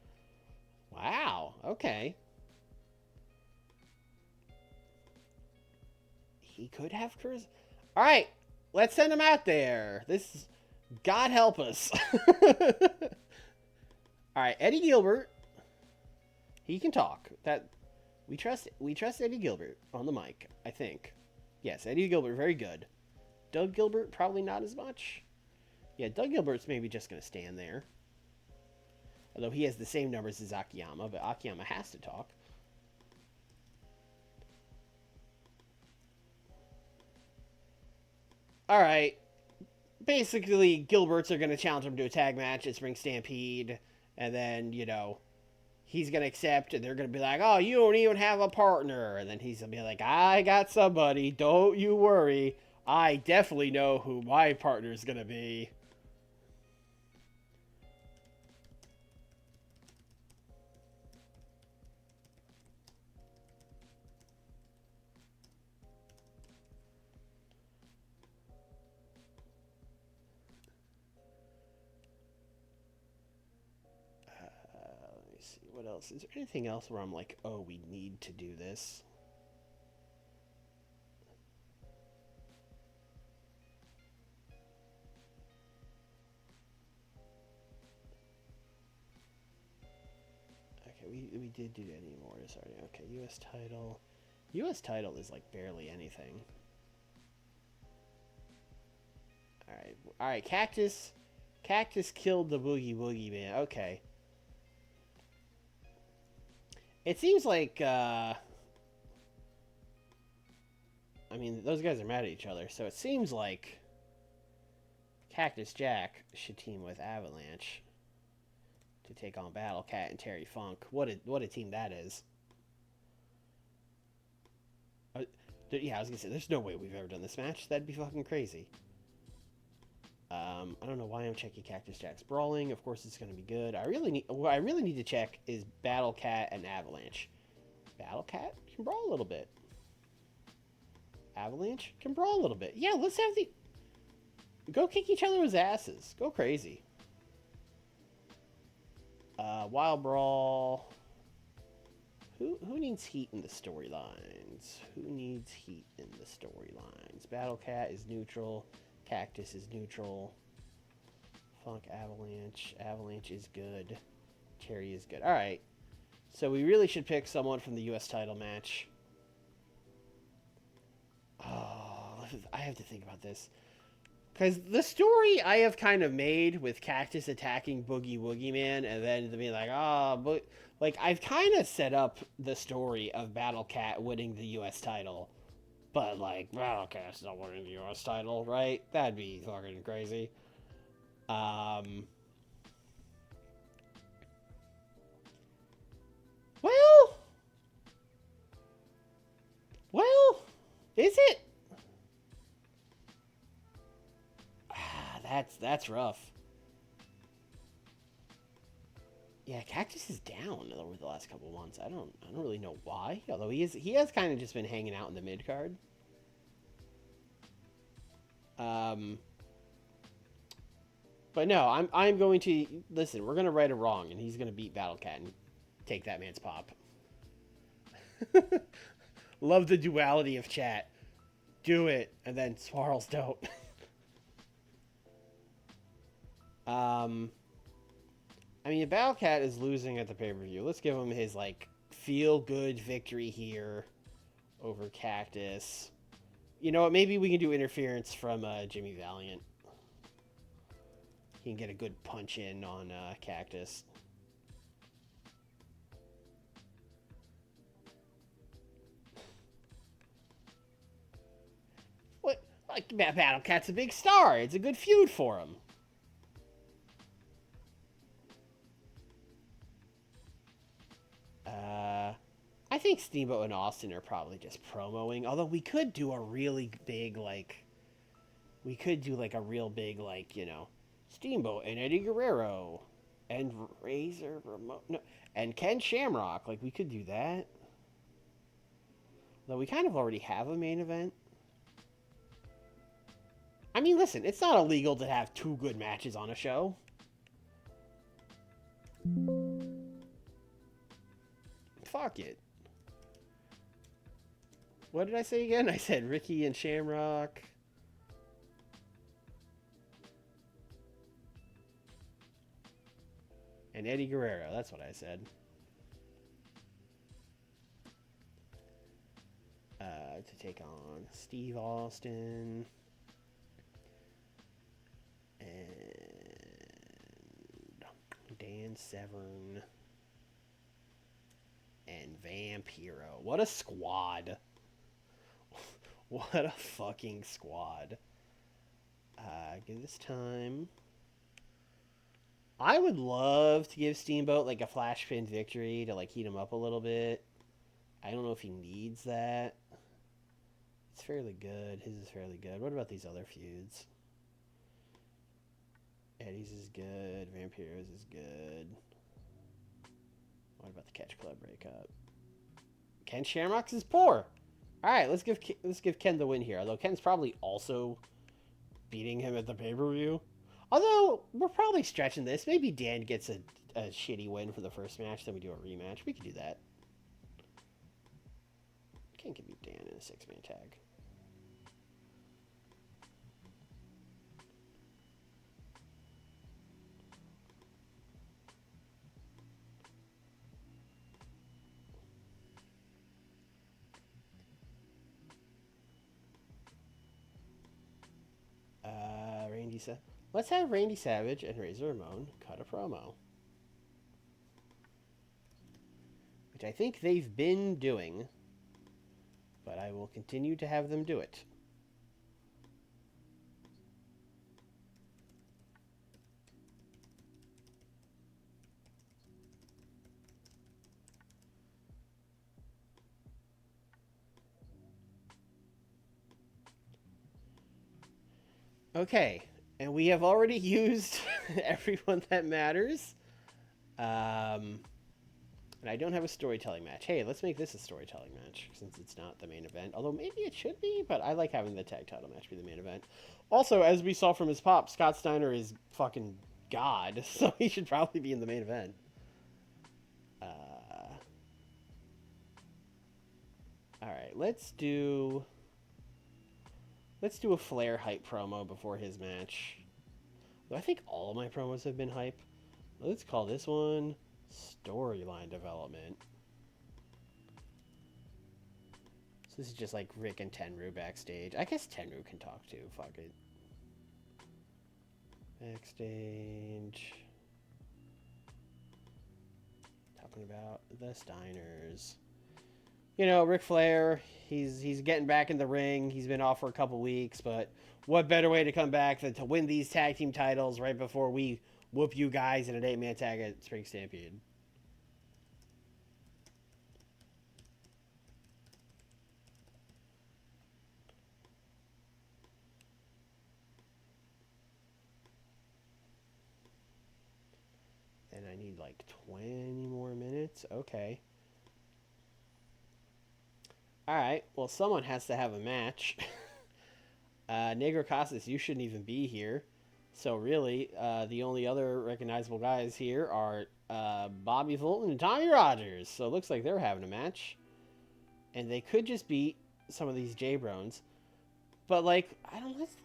Wow. Okay. He could have charisma. All right, let's send him out there. This is, God help us. All right, Eddie Gilbert. He can talk. That we trust Eddie Gilbert on the mic, I think. Yes, Eddie Gilbert, very good. Doug Gilbert, probably not as much. Yeah, Doug Gilbert's maybe just going to stand there. Although he has the same numbers as Akiyama, but Akiyama has to talk. Alright. Basically, Gilberts are going to challenge him to a tag match at Spring Stampede. And then, you know, he's going to accept. And they're going to be like, oh, you don't even have a partner. And then he's going to be like, I got somebody. Don't you worry. I definitely know who my partner's going to be. What else? Is there anything else where I'm like, oh, we need to do this? Okay, we did do any more. Sorry. Okay, U.S. title. U.S. title is like barely anything. All right. Cactus killed the Boogie Woogie Man. Okay. It seems like, I mean, those guys are mad at each other, so it seems like Cactus Jack should team with Avalanche to take on Battle Cat and Terry Funk. What a team that is. Yeah, I was gonna say, there's no way we've ever done this match. That'd be fucking crazy. I don't know why I'm checking Cactus Jack's brawling. Of course, it's going to be good. What I really need to check is Battle Cat and Avalanche. Battle Cat can brawl a little bit. Avalanche can brawl a little bit. Yeah, let's have the... Go kick each other's asses. Go crazy. Wild Brawl. Who needs heat in the storylines? Who needs heat in the storylines? Battle Cat is neutral. Cactus is neutral. Funk, Avalanche. Avalanche is good. Terry is good. Alright. So we really should pick someone from the U.S. title match. Oh, I have to think about this. Because the story I have kind of made with Cactus attacking Boogie Woogie Man and then to be like, but like I've kind of set up the story of Battle Cat winning the U.S. title, but like Battle Cat's not winning the U.S. title, right? That'd be fucking crazy. Um, well, well, is it? That's rough. Yeah, Cactus is down over the last couple of months. I don't really know why. Although he has kind of just been hanging out in the mid card. Um, but no, I'm going to listen. We're gonna right a wrong, and he's gonna beat Battle Cat and take that man's pop. Love the duality of chat. Do it, and then Swarls don't. I mean, Battle Cat is losing at the pay-per-view. Let's give him his, like, feel-good victory here over Cactus. You know what? Maybe we can do interference from Jimmy Valiant. He can get a good punch in on Cactus. What? Like, Battle Cat's a big star. It's a good feud for him. I think Steamboat and Austin are probably just promoing. Although we could do a really big, like... We could do, like, a real big, like, you know... Steamboat and Eddie Guerrero. And Razor Ramon... No, and Ken Shamrock. Like, we could do that. Though we kind of already have a main event. I mean, listen, it's not illegal to have 2 good matches on a show. Fuck it. What did I say again? I said Ricky and Shamrock. And Eddie Guerrero. That's what I said. To take on Steve Austin. And Dan Severn. And Vampiro. What a squad. What a fucking squad. Give this time. I would love to give Steamboat like a flash pin victory to like heat him up a little bit. I don't know if he needs that. It's fairly good. His is fairly good. What about these other feuds? Eddie's is good. Vampiro's is good. What about the Catch Club breakup? Ken Shamrock's is poor. All right, let's give Ken the win here. Although Ken's probably also beating him at the pay-per-view. Although we're probably stretching this. Maybe Dan gets a shitty win for the first match, then we do a rematch. We could do that. Ken can beat Dan in a 6-man tag. Let's have Randy Savage and Razor Ramon cut a promo. Which I think they've been doing, but I will continue to have them do it. Okay, and we have already used everyone that matters. And I don't have a storytelling match. Hey, let's make this a storytelling match, since it's not the main event. Although maybe it should be, but I like having the tag title match be the main event. Also, as we saw from his pop, Scott Steiner is fucking God, so he should probably be in the main event. Alright, let's do a Flair hype promo before his match. I think all of my promos have been hype. Let's call this one storyline development. So this is just like Rick and Tenru backstage. I guess Tenru can talk too. Fuck it. Backstage. Talking about the Steiners. You know, Ric Flair, he's getting back in the ring. He's been off for a couple weeks, but what better way to come back than to win these tag team titles right before we whoop you guys in an 8-man tag at Spring Stampede? And I need like 20 more minutes. Okay. Alright, well, someone has to have a match. Negro Casas, you shouldn't even be here. So really, the only other recognizable guys here are Bobby Fulton and Tommy Rogers. So it looks like they're having a match. And they could just beat some of these J-Brones. But like, I don't let's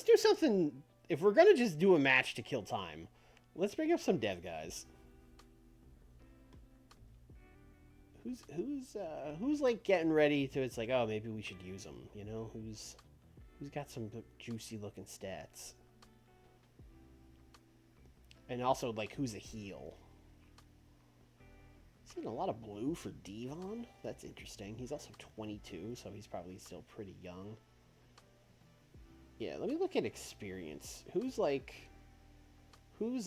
do something. If we're gonna just do a match to kill time, let's bring up some dev guys. Who's like getting ready to? It's like, oh, maybe we should use them. You know, who's got some juicy looking stats, and also like who's a heel. Seeing a lot of blue for Devon. That's interesting. He's also 22, so he's probably still pretty young. Yeah, let me look at experience. Who's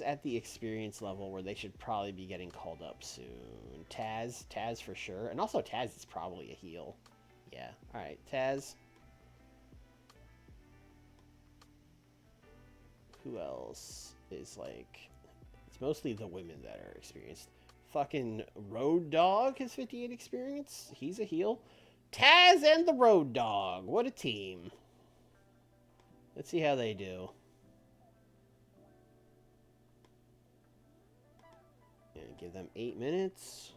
at the experience level where they should probably be getting called up soon? Taz for sure. And also Taz is probably a heel. Yeah, alright, Taz. Who else is like... It's mostly the women that are experienced. Fucking Road Dogg has 58 experience. He's a heel. Taz and the Road Dogg. What a team. Let's see how they do. And give them 8 minutes.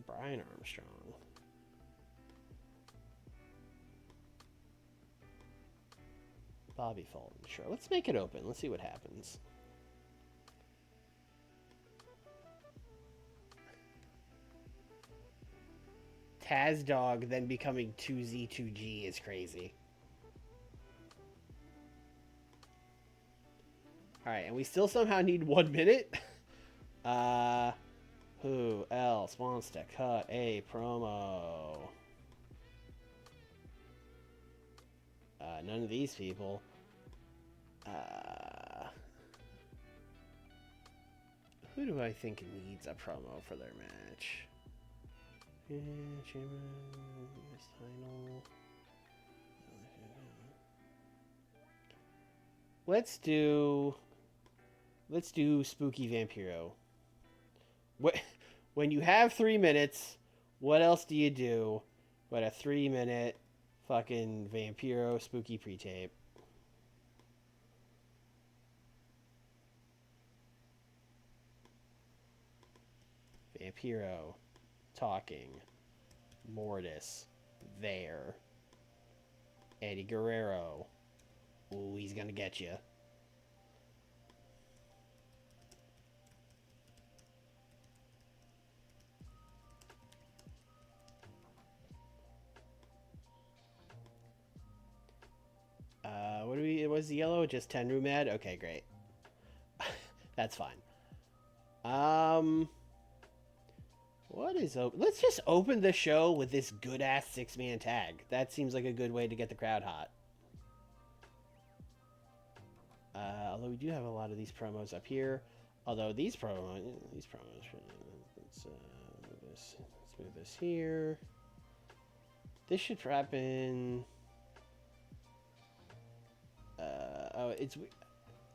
Brian Armstrong. Bobby Fulton. Sure, let's make it open. Let's see what happens. Taz Dog then becoming 2Z2G is crazy. Alright, and we still somehow need 1 minute. Who else wants to cut a promo? None of these people. Who do I think needs a promo for their match? Let's do Spooky Vampiro. When you have 3 minutes, what else do you do but a 3-minute fucking Vampiro Spooky pre-tape? Vampiro talking. Mortis there. Eddie Guerrero. Ooh, he's gonna get you. Was the yellow just Tenru mad? Okay, great. That's fine. What is open? Let's just open the show with this good-ass 6-man tag. That seems like a good way to get the crowd hot. Although we do have a lot of these promos up here. Although these promos, let's move this here. This should happen.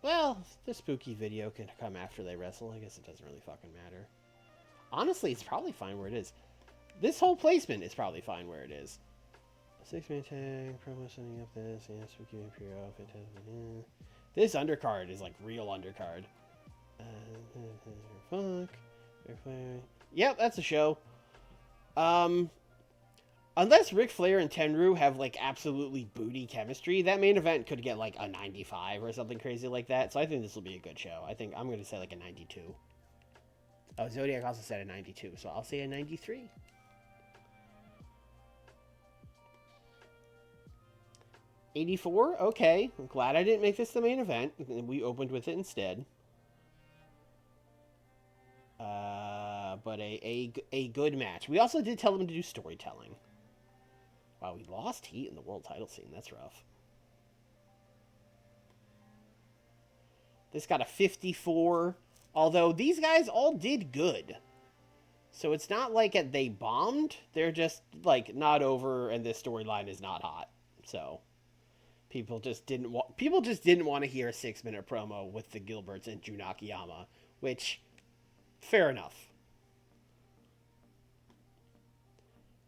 Well, the spooky video can come after they wrestle. I guess it doesn't really fucking matter. Honestly, it's probably fine where it is. This whole placement is probably fine where it is. 6-man tag, promo setting up this, yeah, spooky Imperial, fantastic. This undercard is like real undercard. Funk. Yep, that's a show. Unless Ric Flair and Tenru have like absolutely booty chemistry, that main event could get like a 95 or something crazy like that. So I think this will be a good show. I think I'm going to say like a 92. Oh, Zodiac also said a 92, so I'll say a 93. $84? Okay. I'm glad I didn't make this the main event. We opened with it instead. But a good match. We also did tell them to do storytelling. Wow, we lost heat in the world title scene. That's rough. This got a 54. Although these guys all did good. So it's not like they bombed. They're just like not over, and this storyline is not hot. So people just didn't want to hear a 6-minute promo with the Gilberts and Jun Akiyama, which fair enough.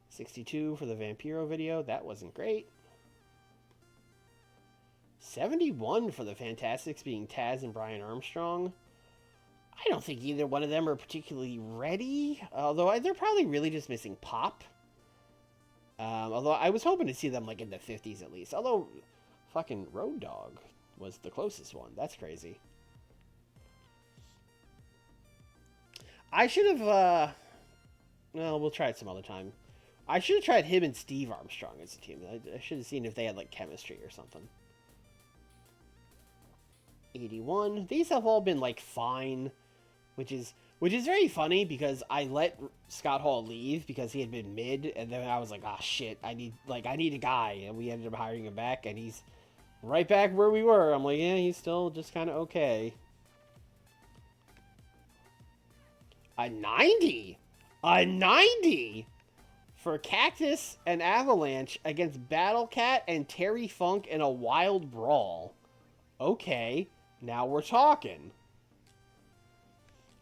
62 for the Vampiro video. That wasn't great. 71 for the Fantastics being Taz and Brian Armstrong. I don't think either one of them are particularly ready. Although they're probably really just missing pop. Although I was hoping to see them like in the 50s at least. Although fucking Road Dogg was the closest one. That's crazy. I should have... well, we'll try it some other time. I should have tried him and Steve Armstrong as a team. I should have seen if they had like chemistry or something. 81. These have all been like fine, which is very funny because I let Scott Hall leave because he had been mid, and then I was like, ah, shit, I need a guy, and we ended up hiring him back, and he's right back where we were. I'm like, yeah, he's still just kind of okay. A 90, a 90 for Cactus and Avalanche against Battle Cat and Terry Funk in a wild brawl. Okay. Now we're talking.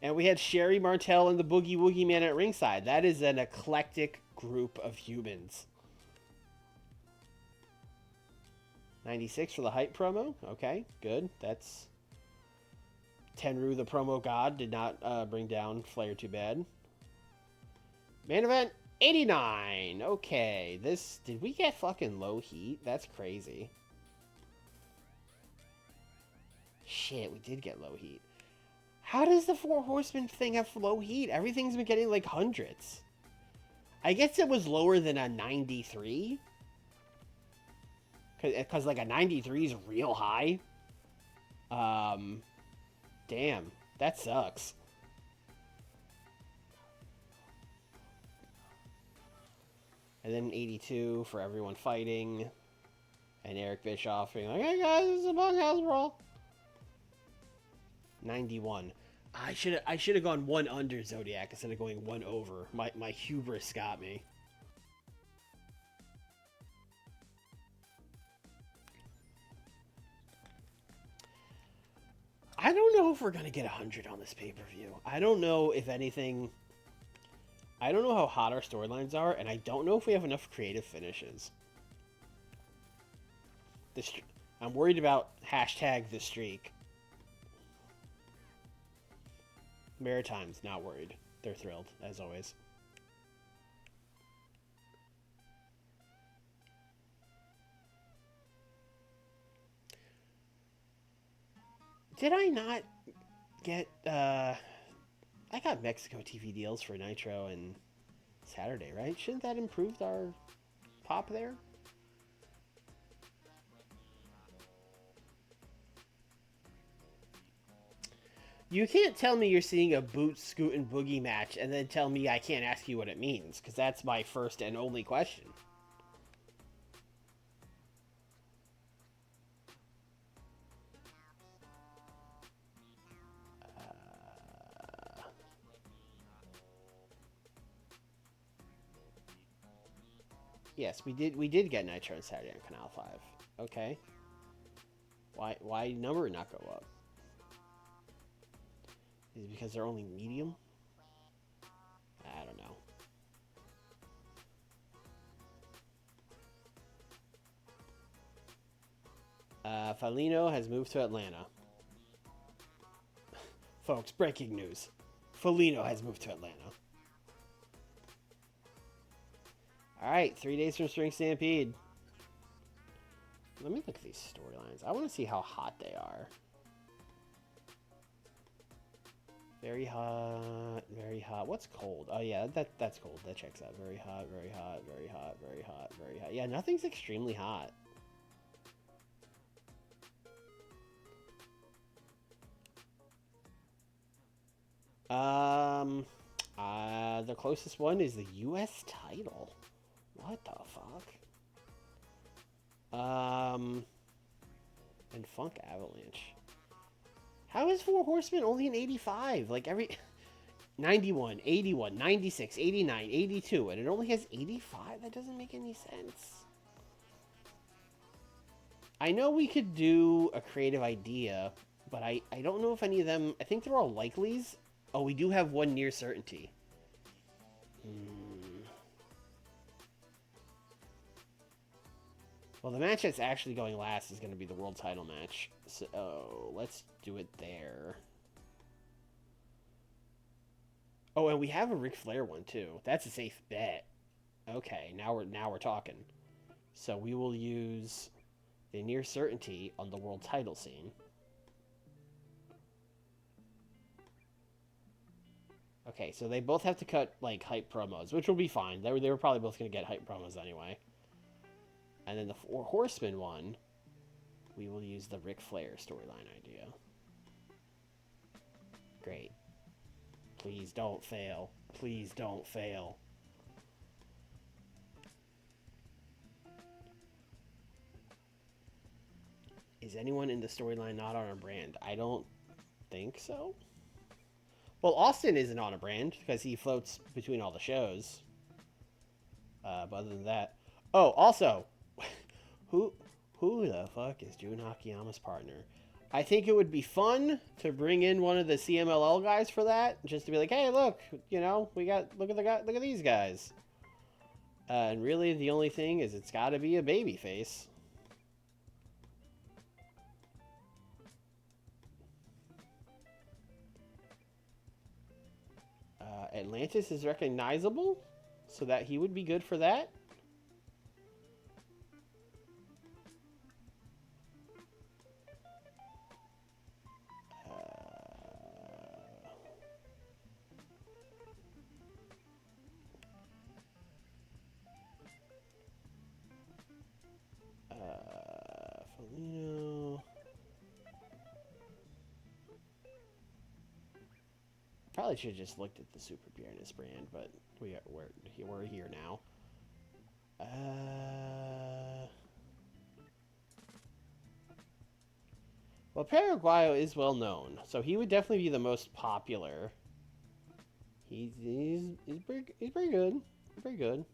And we had Sherry Martel and the Boogie Woogie Man at ringside. That is an eclectic group of humans. 96 for the hype promo. Okay, good. That's... Tenru, the promo god, did not bring down Flair too bad. Main event, 89. Okay, this... Did we get fucking low heat? That's crazy. Shit, we did get low heat. How does the Four Horsemen thing have low heat? Everything's been getting like hundreds. I guess it was lower than a 93. Because like a 93 is real high. Damn, that sucks. And then 82 for everyone fighting. And Eric Bischoff being like, hey guys, this is a bunkhouse brawl. 91. I should have gone one under Zodiac instead of going one over. My hubris got me. I don't know if we're gonna get 100 on this pay-per-view. I don't know if anything. I don't know how hot our storylines are, and I don't know if we have enough creative finishes. I'm worried about hashtag the streak. Maritime's not worried. They're thrilled, as always. Did I not get, I got Mexico TV deals for Nitro and Saturday, right? Shouldn't that improve our pop there? You can't tell me you're seeing a Boot, Scoot, and Boogie match and then tell me I can't ask you what it means, because that's my first and only question. Yes, we did get Nitro on Saturday on Canal 5. Okay. Why number not go up? Is it because they're only medium? I don't know. Falino has moved to Atlanta. Folks, breaking news. Falino has moved to Atlanta. Alright, 3 days from Spring Stampede. Let me look at these storylines. I want to see how hot they are. Very hot, very hot. What's cold? Oh yeah, that's cold. That checks out. Very hot, very hot, very hot, very hot, very hot. Yeah, nothing's extremely hot. The closest one is the U.S. title. What the fuck? And Funk Avalanche. How is Four Horsemen only an 85? Like every 91, 81, 96, 89, 82, and it only has 85? That doesn't make any sense. I know we could do a creative idea, but I don't know if any of them... I think they're all likelies. Oh, we do have one near certainty. Well, the match that's actually going last is going to be the world title match. So let's do it there. Oh, and we have a Ric Flair one too. That's a safe bet. Okay, now we're talking. So we will use the near certainty on the world title scene. Okay, so they both have to cut like hype promos, which will be fine. They were probably both going to get hype promos anyway. And then the Four Horsemen one, we will use the Ric Flair storyline idea. Great. Please don't fail. Please don't fail. Is anyone in the storyline not on a brand? I don't think so. Well, Austin isn't on a brand because he floats between all the shows. But other than that... Oh, also... Who the fuck is Jun Akiyama's partner? I think it would be fun to bring in one of the CMLL guys for that, just to be like, hey, look, you know, we got look at these guys. And really, the only thing is, it's got to be a baby face. Atlantis is recognizable, so that he would be good for that. Felino. Probably should have just looked at the Super Bjornis brand, but we're here now. Well, Paraguayo is well known, so he would definitely be the most popular. He's pretty good. Pretty good.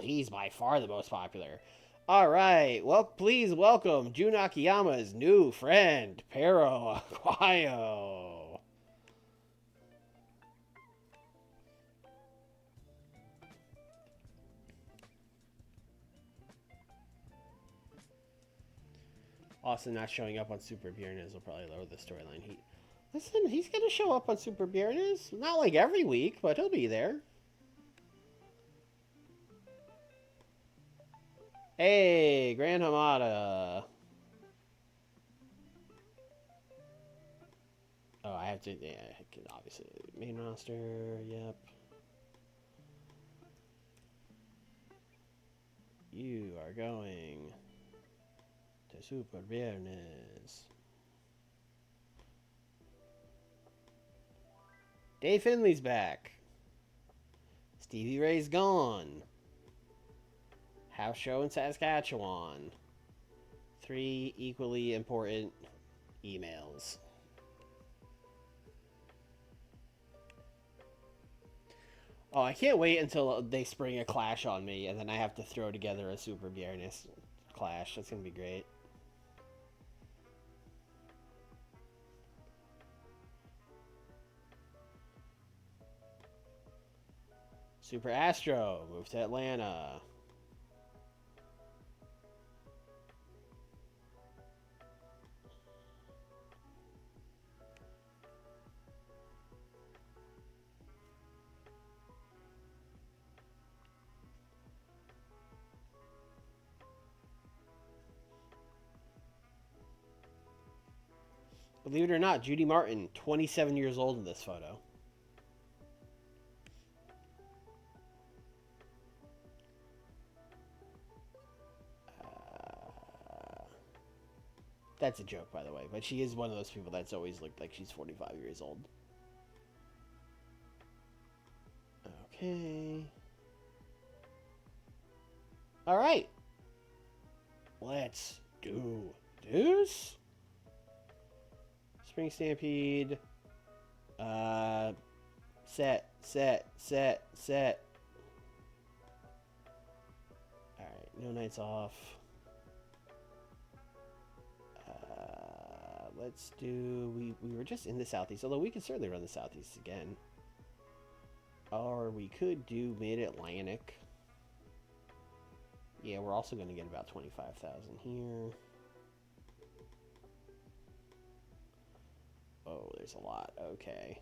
He's by far the most popular. All right. Well, please welcome Jun Akiyama's new friend, Paraguayo. Austin not showing up on Super Bjornis will probably lower the storyline heat. Listen, he's going to show up on Super Bjornis. Not like every week, but he'll be there. Hey, Grand Hamada. Oh, I have to, yeah, I can obviously. Main roster, yep. You are going to Super Bjornis. Dave Finley's back. Stevie Ray's gone. House show in Saskatchewan. 3 equally important emails. Oh, I can't wait until they spring a clash on me, and then I have to throw together a Super Bjornis clash. That's going to be great. Super Astro, move to Atlanta. Believe it or not, Judy Martin, 27 years old in this photo. That's a joke, by the way, but she is one of those people that's always looked like she's 45 years old. Okay. All right. Let's do this. Spring Stampede. Set. All right, no nights off. Let's do... We were just in the Southeast, although we could certainly run the Southeast again. Or we could do Mid-Atlantic. Yeah, we're also going to get about 25,000 here. Oh, there's a lot. Okay.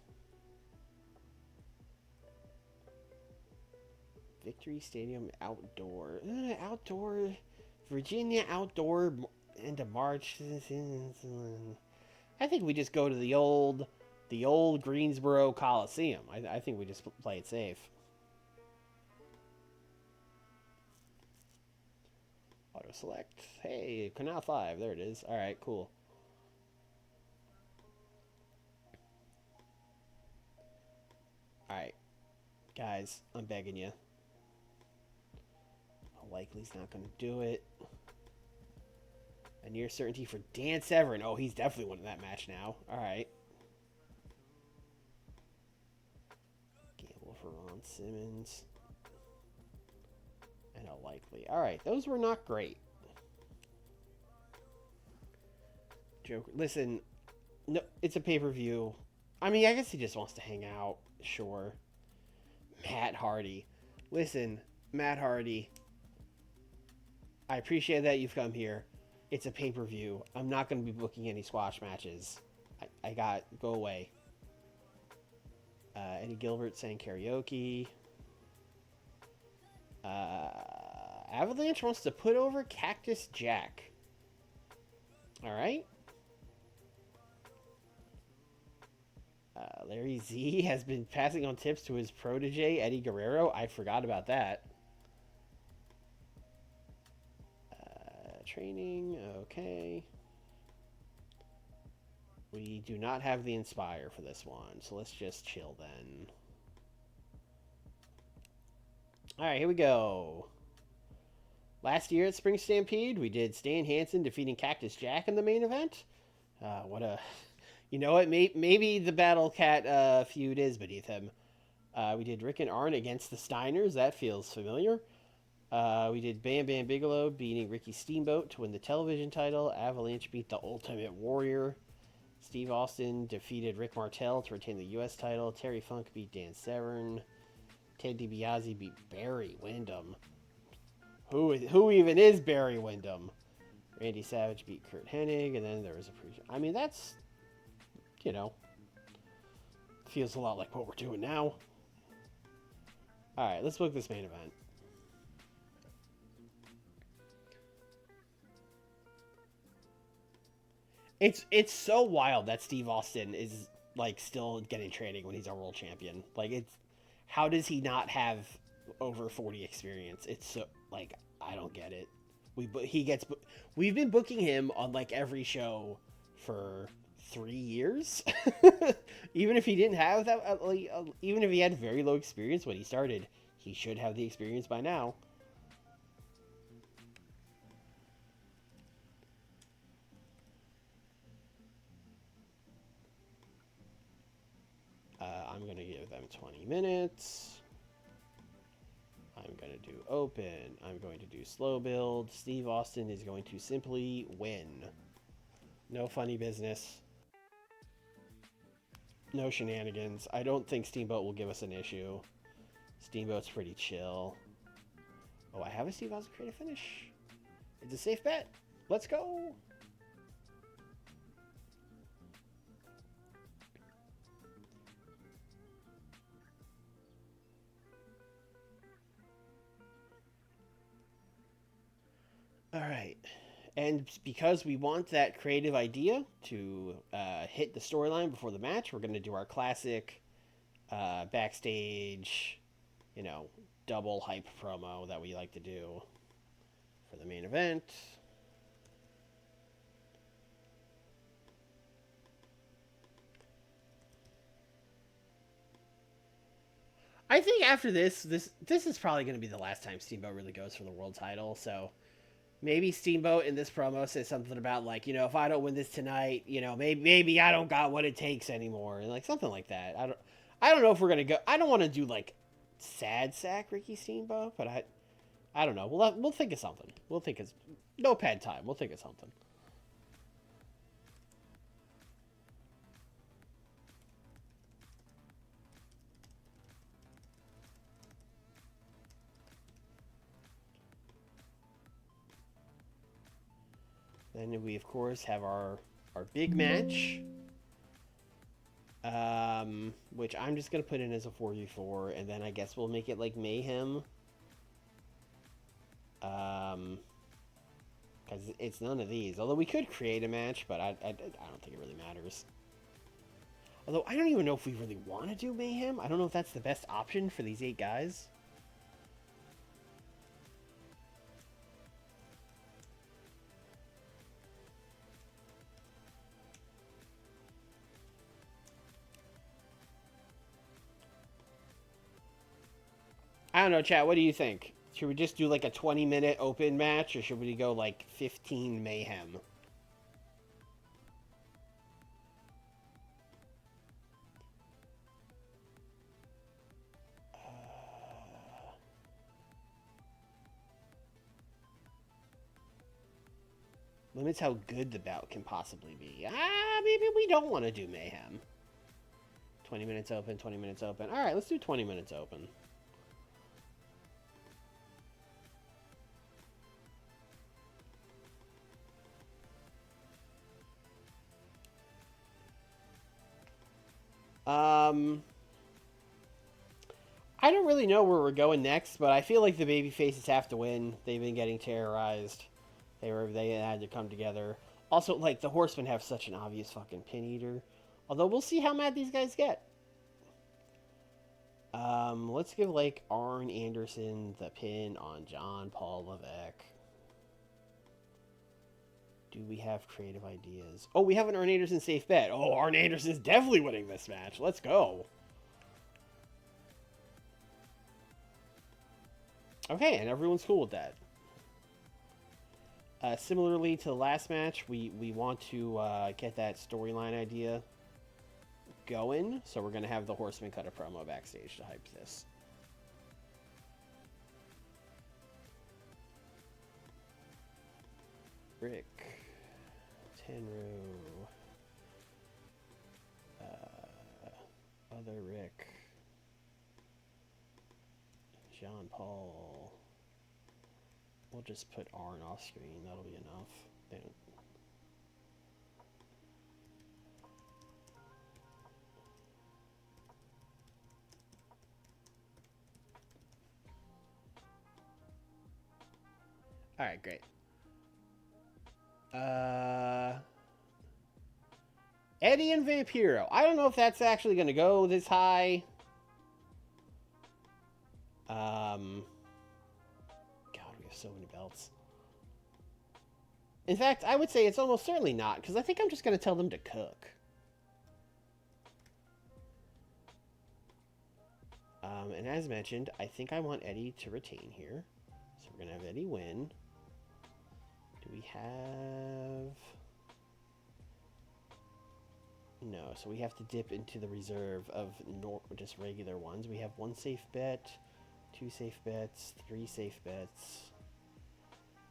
Victory Stadium Outdoor. Outdoor... Virginia Outdoor into March. I think we just go to the old Greensboro Coliseum. I think we just play it safe. Auto select. Hey, Canal 5. There it is. All right, cool. All right, guys, I'm begging you. Likely's not going to do it. A near certainty for Dan Severn. Oh, he's definitely winning that match now. All right. Gamble for Ron Simmons. And a likely. All right, those were not great. Joker. Listen, no, it's a pay-per-view. I mean, I guess he just wants to hang out. Sure. Matt Hardy. Listen, Matt Hardy. I appreciate that you've come here. It's a pay-per-view. I'm not going to be booking any squash matches. Go away. Eddie Gilbert saying karaoke. Avalanche wants to put over Cactus Jack. All right. Larry Z has been passing on tips to his protege, Eddie Guerrero. I forgot about that. Training, okay. We do not have the Inspire for this one, so let's just chill then. Alright, here we go. Last year at Spring Stampede, we did Stan Hansen defeating Cactus Jack in the main event. What a... You know what? Maybe the Battle Cat feud is beneath him. We did Rick and Arn against the Steiners. That feels familiar. We did Bam Bam Bigelow beating Ricky Steamboat to win the television title. Avalanche beat the Ultimate Warrior. Steve Austin defeated Rick Martel to retain the U.S. title. Terry Funk beat Dan Severn. Ted DiBiase beat Barry Windham. Who even is Barry Windham? Randy Savage beat Kurt Hennig, and then there was a pre... I mean, that's... You know... Feels a lot like what we're doing now. Alright, let's book this main event. It's so wild that Steve Austin is like still getting training when he's our world champion. Like, it's how does he not have over 40 experience? It's so like I don't get it. We've been booking him on like every show for 3 years. Even if he didn't have that, even if he had very low experience when he started, he should have the experience by now. I'm going to give them 20 minutes. I'm going to do open. I'm going to do slow build. Steve Austin is going to simply win. No funny business. No shenanigans. I don't think Steamboat will give us an issue. Steamboat's pretty chill. Oh, I have a Steve Austin creative finish. It's a safe bet. Let's go. All right. And because we want that creative idea to hit the storyline before the match, we're going to do our classic backstage, you know, double hype promo that we like to do for the main event. I think after this is probably going to be the last time Steamboat really goes for the world title. So maybe Steamboat in this promo says something about like, you know, if I don't win this tonight, you know, maybe I don't got what it takes anymore, and like something like that. I don't know if we're gonna go. I don't want to do like sad sack Ricky Steamboat, but I don't know. We'll think of something. We'll think of Notepad time. We'll think of something. Then we, of course, have our big match, which I'm just going to put in as a 4v4, and then I guess we'll make it like Mayhem. Because it's none of these. Although we could create a match, but I don't think it really matters. Although I don't even know if we really want to do Mayhem. I don't know if that's the best option for these 8 guys. I don't know, chat. What do you think? Should we just do like a 20-minute open match, or should we go like 15 Mayhem? Limits how good the bout can possibly be. Maybe we don't want to do Mayhem. 20 minutes open, 20 minutes open. All right, let's do 20 minutes open. I don't really know where we're going next, but I feel like the baby faces have to win. They've been getting terrorized. They had to come together. Also, like the Horsemen have such an obvious fucking pin eater. Although we'll see how mad these guys get. Let's give like Arn Anderson the pin on John Paul Levesque. Do we have creative ideas? Oh, we have an Arn Anderson safe bet. Oh, Arn Anderson's definitely winning this match. Let's go. Okay, and everyone's cool with that. Similarly to the last match, we want to get that storyline idea going, so we're going to have the Horseman cut a promo backstage to hype this. Rick, Tenru, other Rick, Jean Paul. We'll just put Arn off screen. That'll be enough. They don't... All right, great. Eddie and Vampiro. I don't know if that's actually going to go this high. God, we have so many belts. In fact, I would say it's almost certainly not, because I think I'm just going to tell them to cook. And as mentioned, I think I want Eddie to retain here. So we're going to have Eddie win. Do we have... No, so we have to dip into the reserve of just regular ones. We have 1 safe bet, 2 safe bets, 3 safe bets.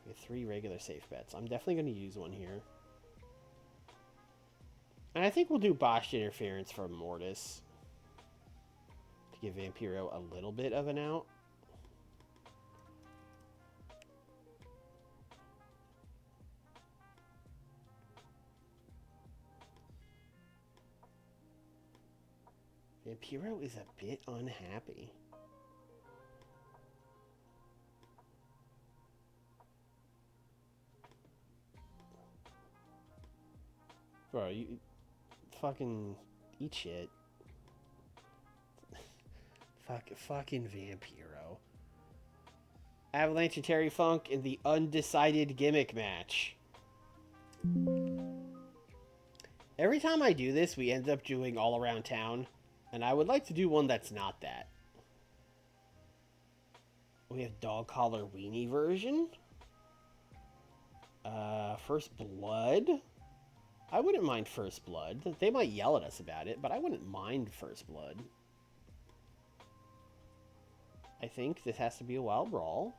We have 3 regular safe bets. I'm definitely going to use one here. And I think we'll do botched interference from Mortis to give Vampiro a little bit of an out. Vampiro is a bit unhappy. Bro, you fucking eat shit. Fucking Vampiro. Avalanche and Terry Funk in the undecided gimmick match. Every time I do this, we end up doing all around town, and I would like to do one that's not that. We have dog collar weenie version. First Blood. I wouldn't mind First Blood. They might yell at us about it, but I wouldn't mind First Blood. I think this has to be a wild brawl.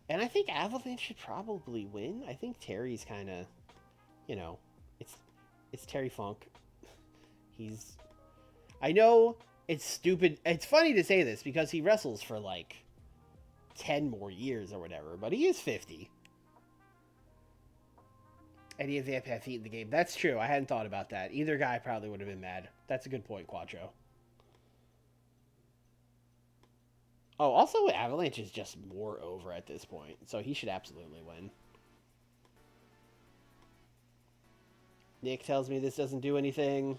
And I think Avalanche should probably win. I think Terry's kind of, you know, it's Terry Funk. He's... I know it's stupid. It's funny to say this because he wrestles for like 10 more years or whatever, but he is 50. Eddie and Vamp have feet in the game. That's true. I hadn't thought about that. Either guy probably would have been mad. That's a good point, Quattro. Oh, also, Avalanche is just more over at this point, so he should absolutely win. Nick tells me this doesn't do anything.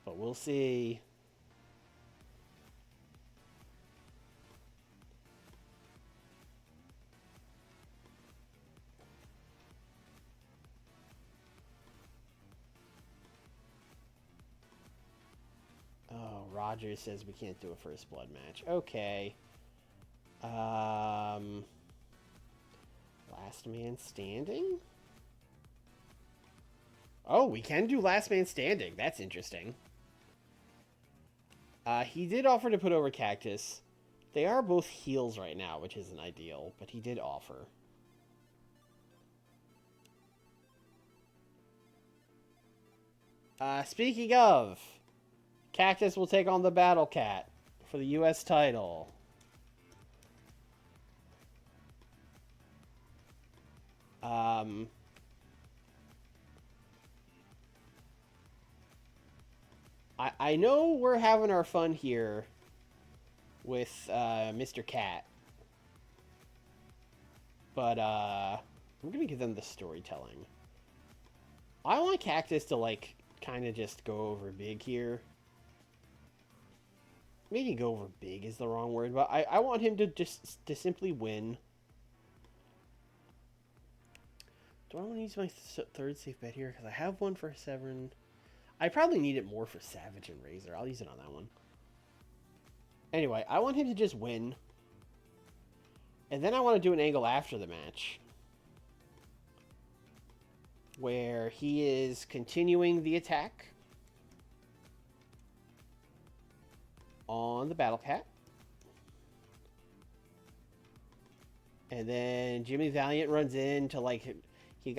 But we'll see. Oh, Rogers says we can't do a First Blood match. Okay. Last Man Standing? Oh, we can do Last Man Standing. That's interesting. He did offer to put over Cactus. They are both heels right now, which isn't ideal, but he did offer. Speaking of, Cactus will take on the Battle Cat for the U.S. title. I know we're having our fun here with Mr. Cat, but I'm gonna give them the storytelling. I want Cactus to like kind of just go over big here. Maybe go over big is the wrong word, but I want him to just to simply win. Do I want to use my third safe bet here? Because I have one for Severin. I probably need it more for Savage and Razor. I'll use it on that one. Anyway, I want him to just win. And then I want to do an angle after the match, where he is continuing the attack on the Battle Cat. And then Jimmy Valiant runs in to like,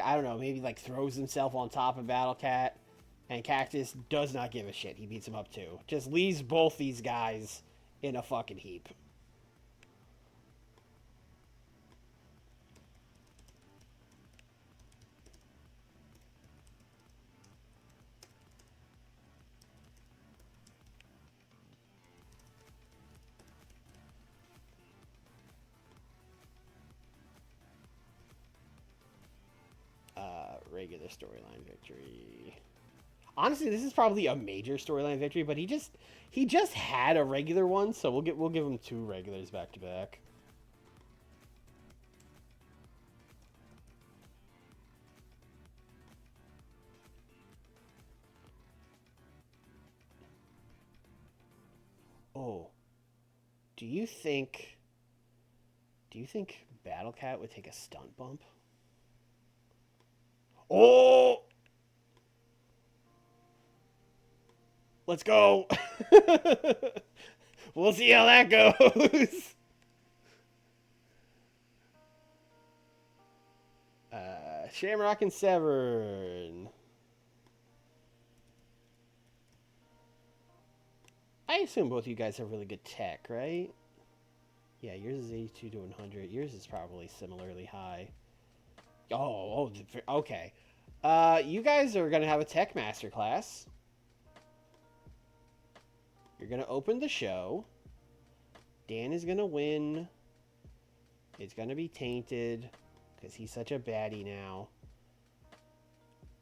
I don't know, maybe like throws himself on top of Battle Cat. And Cactus does not give a shit. He beats him up too. Just leaves both these guys in a fucking heap. Regular storyline victory. Honestly, this is probably a major storyline victory, but he just had a regular one, so we'll give him 2 regulars back to back. Oh. Do you think Battle Cat would take a stunt bump? Oh! Let's go. We'll see how that goes. Shamrock and Severn. I assume both of you guys have really good tech, right? Yeah, yours is 82 to 100. Yours is probably similarly high. Oh, okay. You guys are going to have a tech masterclass. You're going to open the show. Dan is going to win It's going to be tainted because he's such a baddie now.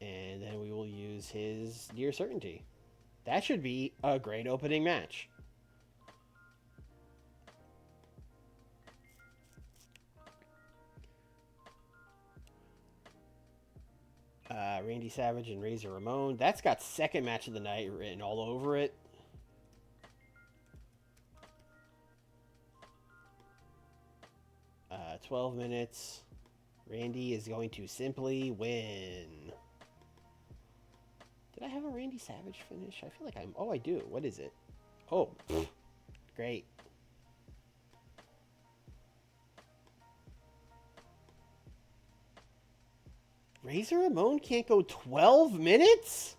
And then we will use his near certainty. That should be a great opening match. Randy Savage and Razor Ramon. That's got second match of the night written all over it. Uh, 12 minutes. Randy is going to simply win. Did I have a Randy Savage finish? I feel like I'm... Oh, I do. What is it? Oh, great. Razor Ramon can't go 12 minutes?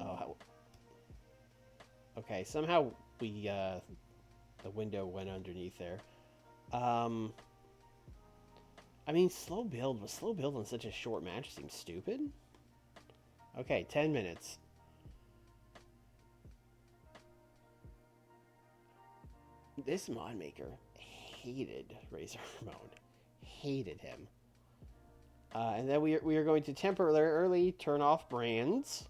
Oh, okay. Somehow we, the window went underneath there. I mean, slow build. Was slow build in such a short match seems stupid. Okay, 10 minutes. This mod maker hated Razor Ramon. Hated him. And then we are going to temporarily turn off brands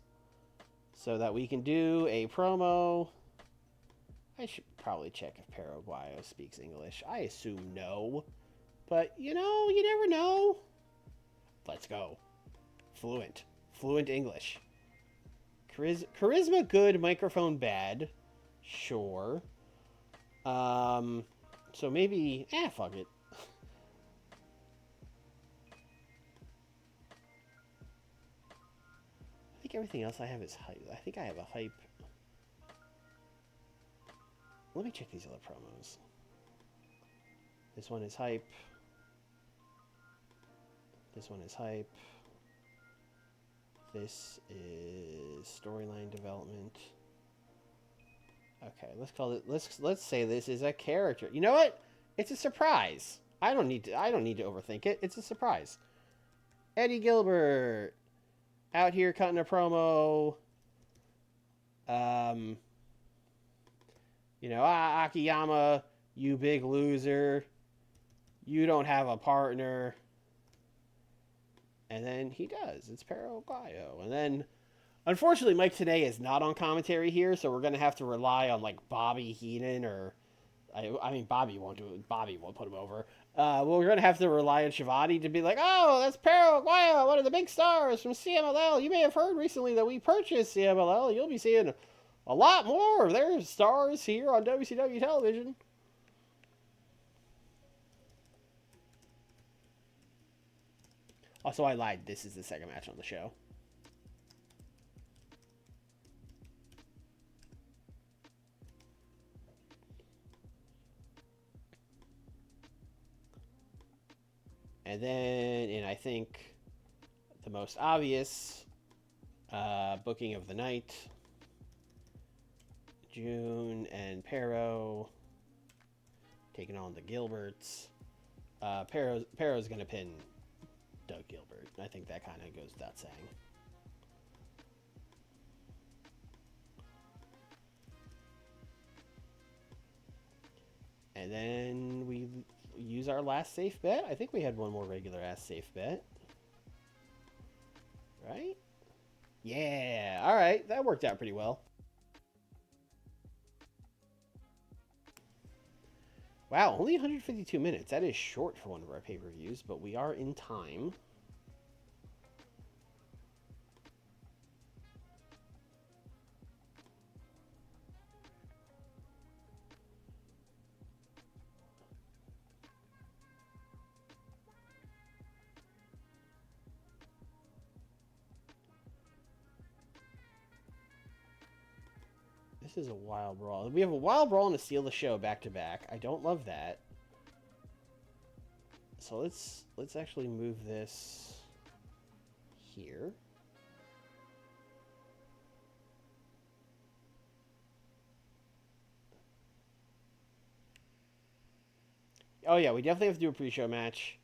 so that we can do a promo. I should probably check if Paraguayo speaks English. I assume no. But, you know, you never know. Let's go. Fluent. Fluent English. Charisma good, microphone bad. Sure. So maybe... fuck it. I think everything else I have is hype. I think I have a hype. Let me check these other promos. This one is hype. This one is hype. This is storyline development. Okay, let's call it. Let's say this is a character. You know what? It's a surprise. I don't need to overthink it. It's a surprise. Eddie Gilbert out here cutting a promo. You know, Akiyama, you big loser. You don't have a partner. And then he does. It's Paraguayo. And then, unfortunately, Mike today is not on commentary here, so we're going to have to rely on, like, Bobby Heenan or... I mean, Bobby won't do it. Bobby won't put him over. We're going to have to rely on Shivani to be like, oh, that's Paraguayo, one of the big stars from CMLL. You may have heard recently that we purchased CMLL. You'll be seeing a lot more of their stars here on WCW television. Also, I lied. This is the second match on the show. And then, and I think the most obvious booking of the night, June and Pero taking on the Gilberts. Pero's going to pin Doug Gilbert. I think that kind of goes without saying. And then we use our last safe bet. I think we had one more regular ass safe bet. Right? Yeah. All right. That worked out pretty well. Wow, only 152 minutes. That is short for one of our pay-per-views, but we are in time. This is a wild brawl. We have a wild brawl and a steal the show back to back. I don't love that. So let's actually move this here. Oh yeah, we definitely have to do a pre-show match.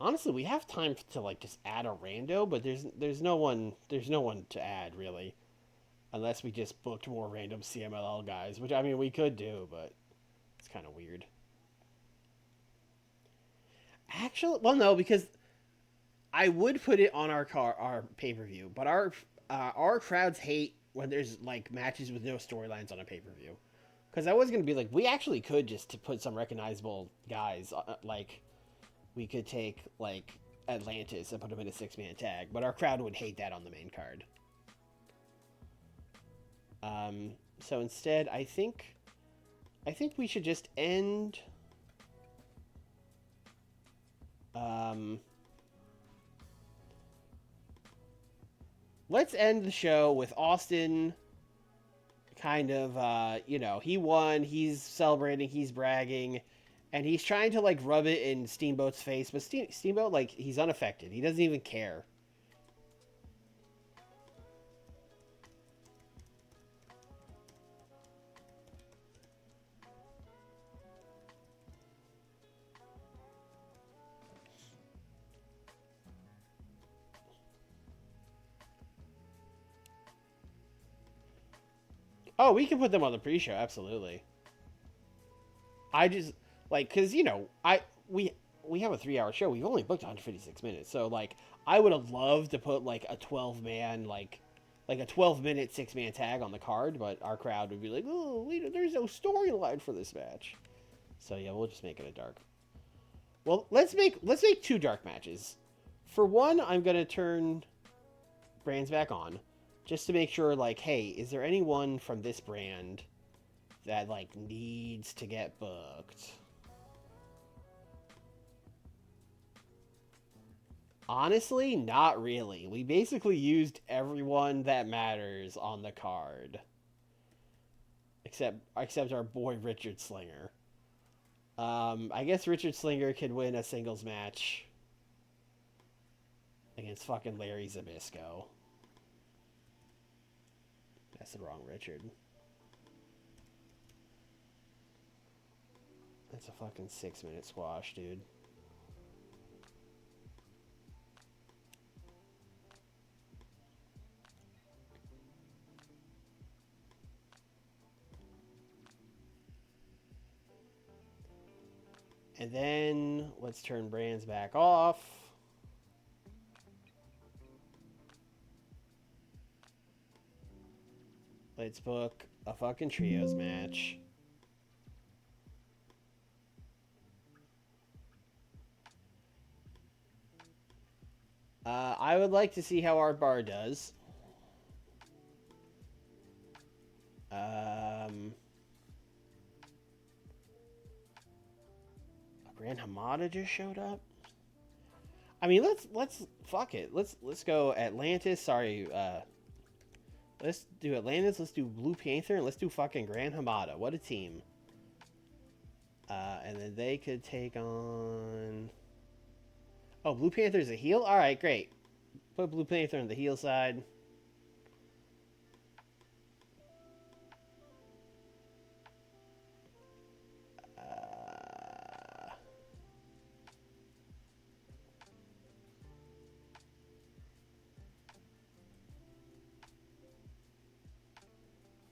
Honestly, we have time to like just add a rando, but there's no one to add really. Unless we just booked more random CMLL guys, which, I mean, we could do, but it's kind of weird. Actually, well, no, because I would put it on our pay per view, but our crowds hate when there's like matches with no storylines on a pay per view. Because I was gonna be like, we actually could just to put some recognizable guys, like we could take like Atlantis and put them in a 6-man tag, but our crowd would hate that on the main card. So instead, I think we should just end. Um, let's end the show with Austin kind of, he won, he's celebrating, he's bragging, and he's trying to, like, rub it in Steamboat's face, but Steamboat, like, he's unaffected. He doesn't even care. Oh, we can put them on the pre-show, absolutely. I just, like, because, we have a 3-hour show. We've only booked 156 minutes, so, like, I would have loved to put, like, a 12-man, like a 12-minute 6-man tag on the card, but our crowd would be like, oh, there's no storyline for this match. So yeah, we'll just make it a dark. Well, let's make 2 dark matches. For one, I'm gonna turn brands back on, just to make sure, like, hey, is there anyone from this brand that like needs to get booked? Honestly, not really. We basically used everyone that matters on the card, except our boy Richard Slinger. I guess Richard Slinger could win a singles match against fucking Larry Zabisco. That's the wrong Richard. That's a fucking 6-minute squash, dude. And then let's turn brands back off. Let's book a fucking trios match. I would like to see how our bar does. Grand Hamada just showed up. I mean, let's fuck it. Let's go Atlantis. Sorry, let's do Atlantis. Let's do Blue Panther, and let's do fucking Grand Hamada. What a team. And then they could take on. Oh, Blue Panther's a heel. All right, great. Put Blue Panther on the heel side.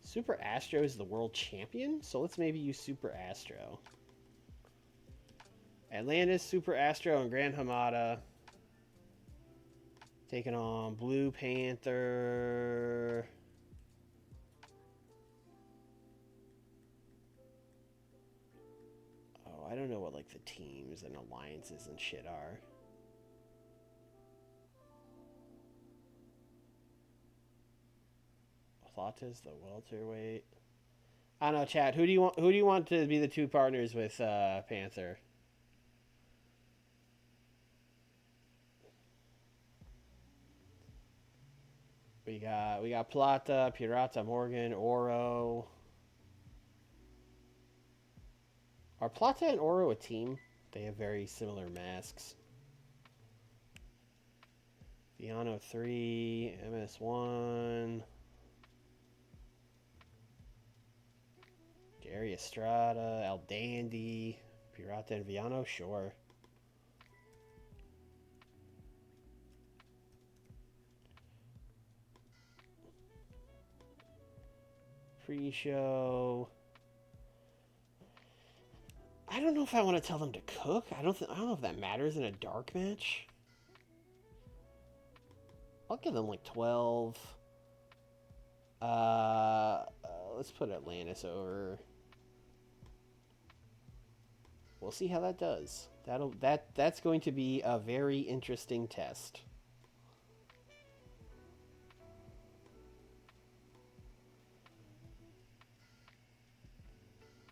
Super Astro is the world champion, so let's maybe use Super Astro. Atlantis, Super Astro, and Grand Hamada taking on Blue Panther. Oh, I don't know what like the teams and alliances and shit are. Plata's the welterweight. I don't know, Chad. Who do you want? Who do you want to be the 2 partners with Panther? We got Plata, Pirata, Morgan, Oro. Are Plata and Oro a team? They have very similar masks. Viano 3, MS1. Gary Estrada, El Dandy, Pirata and Viano, sure. Pre-show. I don't know if I want to tell them to cook. I don't know if that matters in a dark match. I'll give them like 12. Let's put Atlantis over. We'll see how that does. That's going to be a very interesting test.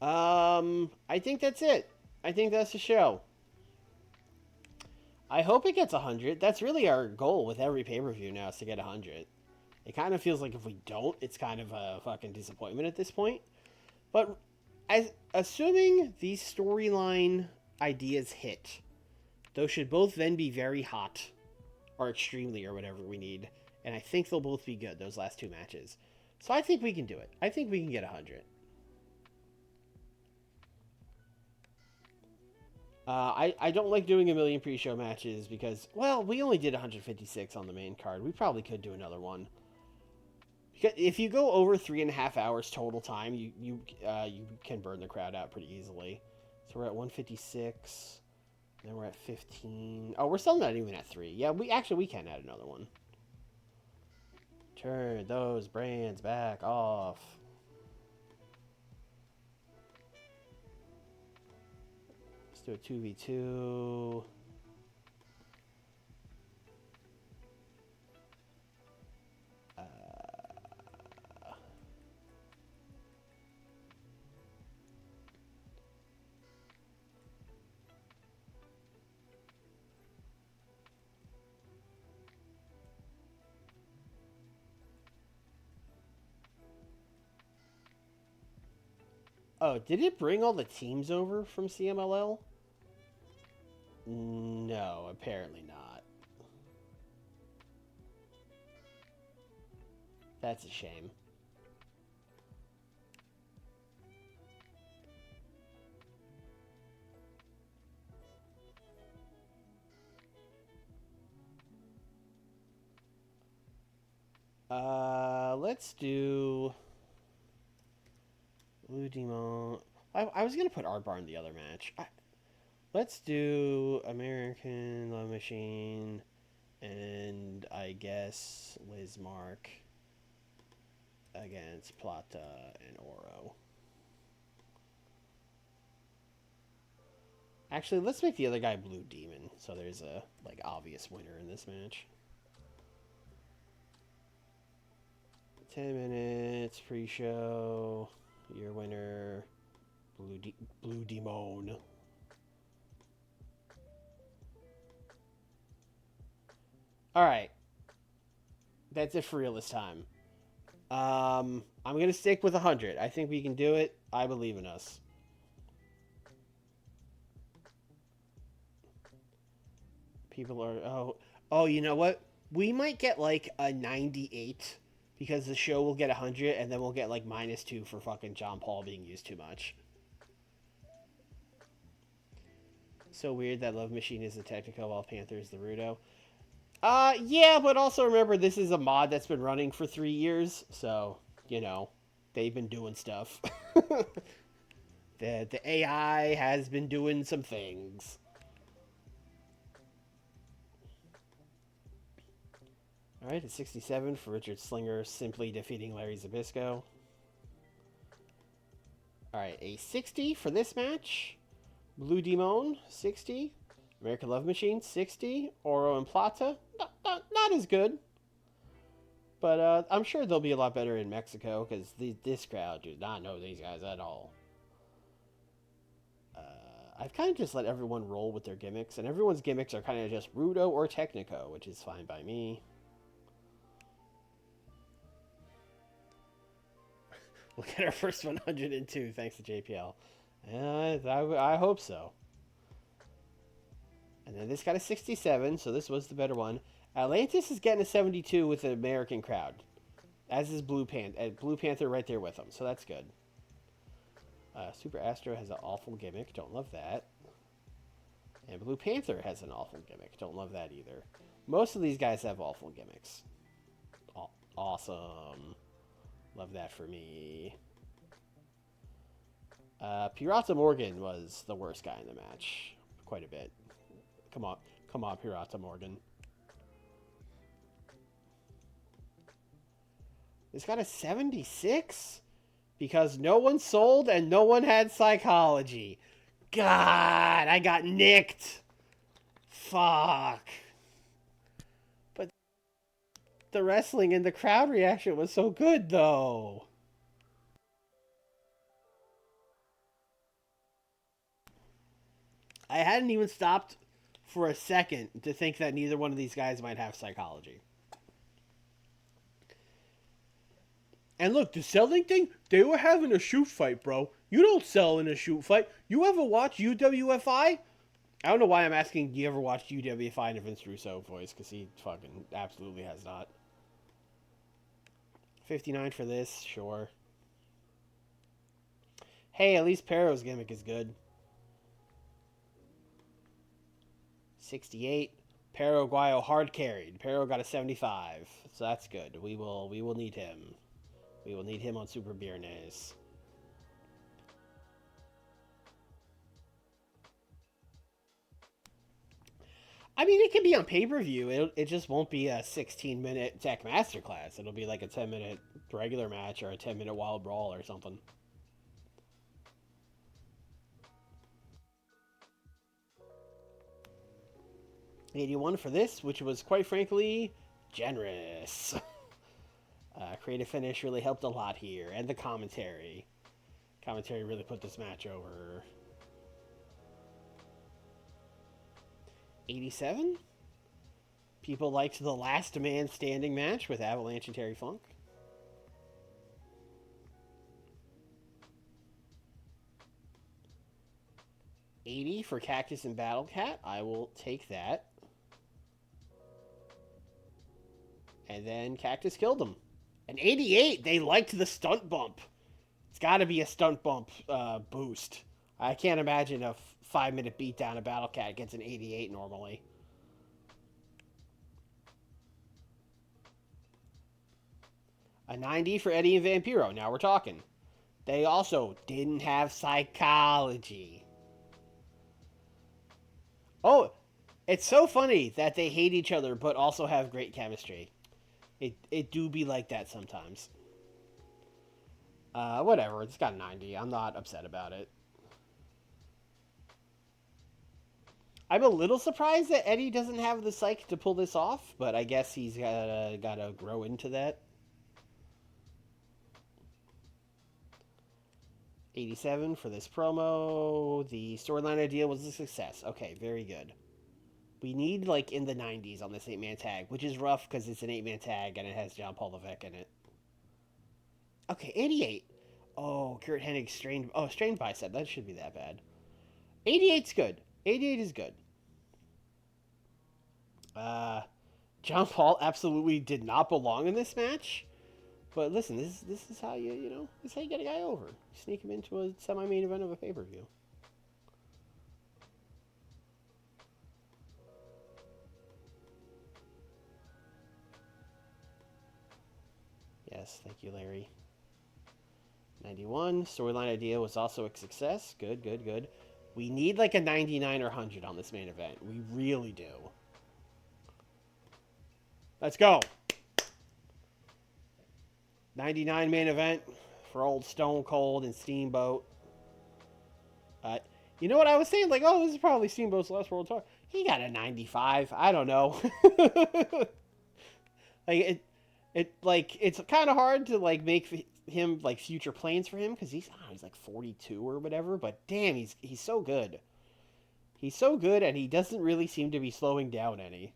I think that's it. I think that's the show. I hope it gets 100. That's really our goal with every pay-per-view now, is to get 100. It kind of feels like if we don't, it's kind of a fucking disappointment at this point. But assuming these storyline ideas hit, those should both then be very hot, or extremely, or whatever we need. And I think they'll both be good, those last two matches. So I think we can do it. I think we can get 100. I don't like doing a million pre-show matches because, well, we only did 156 on the main card. We probably could do another one. Because if you go over 3.5 hours total time, you can burn the crowd out pretty easily. So we're at 156. Then we're at 15. Oh, we're still not even at 3. Yeah, we can add another one. Turn those brands back off. Let's do a 2v2. Oh, did it bring all the teams over from CMLL? No, apparently not. That's a shame. Let's do Blue Demon. I was gonna put Artbar in the other match. Let's do American Love Machine and I guess Lizmark against Plata and Oro. Actually, let's make the other guy Blue Demon, so there's a obvious winner in this match. 10 minutes pre-show. Your winner, Blue Demon. All right, that's it for real this time. I'm gonna stick with 100. I think we can do it. I believe in us. People are oh, you know what? We might get like a 98 because the show will get 100 and then we'll get like -2 for fucking John Paul being used too much. So weird that Love Machine is the Technico while Panther is the Rudo. Yeah, but also remember this is a mod that's been running for 3 years, so, you know, they've been doing stuff. the AI has been doing some things. Alright, a 67 for Richard Slinger simply defeating Larry Zbyszko. Alright, a 60 for this match. Blue Demon, 60. American Love Machine, 60. Oro and Plata, not as good. But I'm sure they'll be a lot better in Mexico, because this crowd does not know these guys at all. I've kind of just let everyone roll with their gimmicks, and everyone's gimmicks are kind of just Rudo or Technico, which is fine by me. We'll get our first 102 thanks to JPL. I hope so. And then this got a 67, so this was the better one. Atlantis is getting a 72 with the American crowd, as is Blue Panther right there with them, so that's good. Super Astro has an awful gimmick, don't love that. And Blue Panther has an awful gimmick, don't love that either. Most of these guys have awful gimmicks. Awesome. Love that for me. Pirata Morgan was the worst guy in the match. Quite a bit. Come on. Come on, Pirata Morgan. This got a 76? Because no one sold and no one had psychology. God, I got nicked. Fuck. But the wrestling and the crowd reaction was so good, though. I hadn't even stopped for a second to think that neither one of these guys might have psychology. And look, the selling thing, they were having a shoot fight, bro. You don't sell in a shoot fight. You ever watch UWFI? I don't know why I'm asking, do you ever watch UWFI in a Vince Russo voice? Because he fucking absolutely has not. 59 for this, sure. Hey, at least Pero's gimmick is good. 68. Pero Guayo hard carried. Pero got a 75. So that's good. We will need him. We will need him on Super Viernes. I mean, it can be on pay-per-view. It just won't be a 16-minute tech masterclass. It'll be like a 10-minute regular match or a 10-minute wild brawl or something. $81 for this, which was, quite frankly, generous. Creative finish really helped a lot here. And the commentary. Commentary really put this match over. 87? People liked the last man standing match with Avalanche and Terry Funk. $80 for Cactus and Battle Cat. I will take that. And then Cactus killed him. And 88, they liked the stunt bump. It's got to be a stunt bump boost. I can't imagine a 5-minute beatdown of Battle Cat gets an 88 normally. A 90 for Eddie and Vampiro. Now we're talking. They also didn't have psychology. Oh, it's so funny that they hate each other but also have great chemistry. It do be like that sometimes. Whatever. It's got a 90. I'm not upset about it. I'm a little surprised that Eddie doesn't have the psych to pull this off, but I guess he's gotta grow into that. 87 for this promo. The storyline idea was a success. Okay, very good. We need, like, in the 90s on this 8-man tag, which is rough because it's an 8-man tag and it has John Paul Levesque in it. Okay, 88. Oh, Kurt Hennig strained bicep. That should be that bad. 88's good. 88 is good. John Paul absolutely did not belong in this match. But listen, this is how this is how you get a guy over. Sneak him into a semi-main event of a pay-per-view. Yes, thank you, Larry. 91. Storyline idea was also a success. Good, good, good. We need like a 99 or 100 on this main event. We really do. Let's go. 99 main event for old Stone Cold and Steamboat. You know what I was saying? Like, oh, this is probably Steamboat's last World Tour. He got a 95. I don't know. Like it's kind of hard to like make him like future plans for him because he's like 42 or whatever. But damn, he's so good. He's so good, and he doesn't really seem to be slowing down any.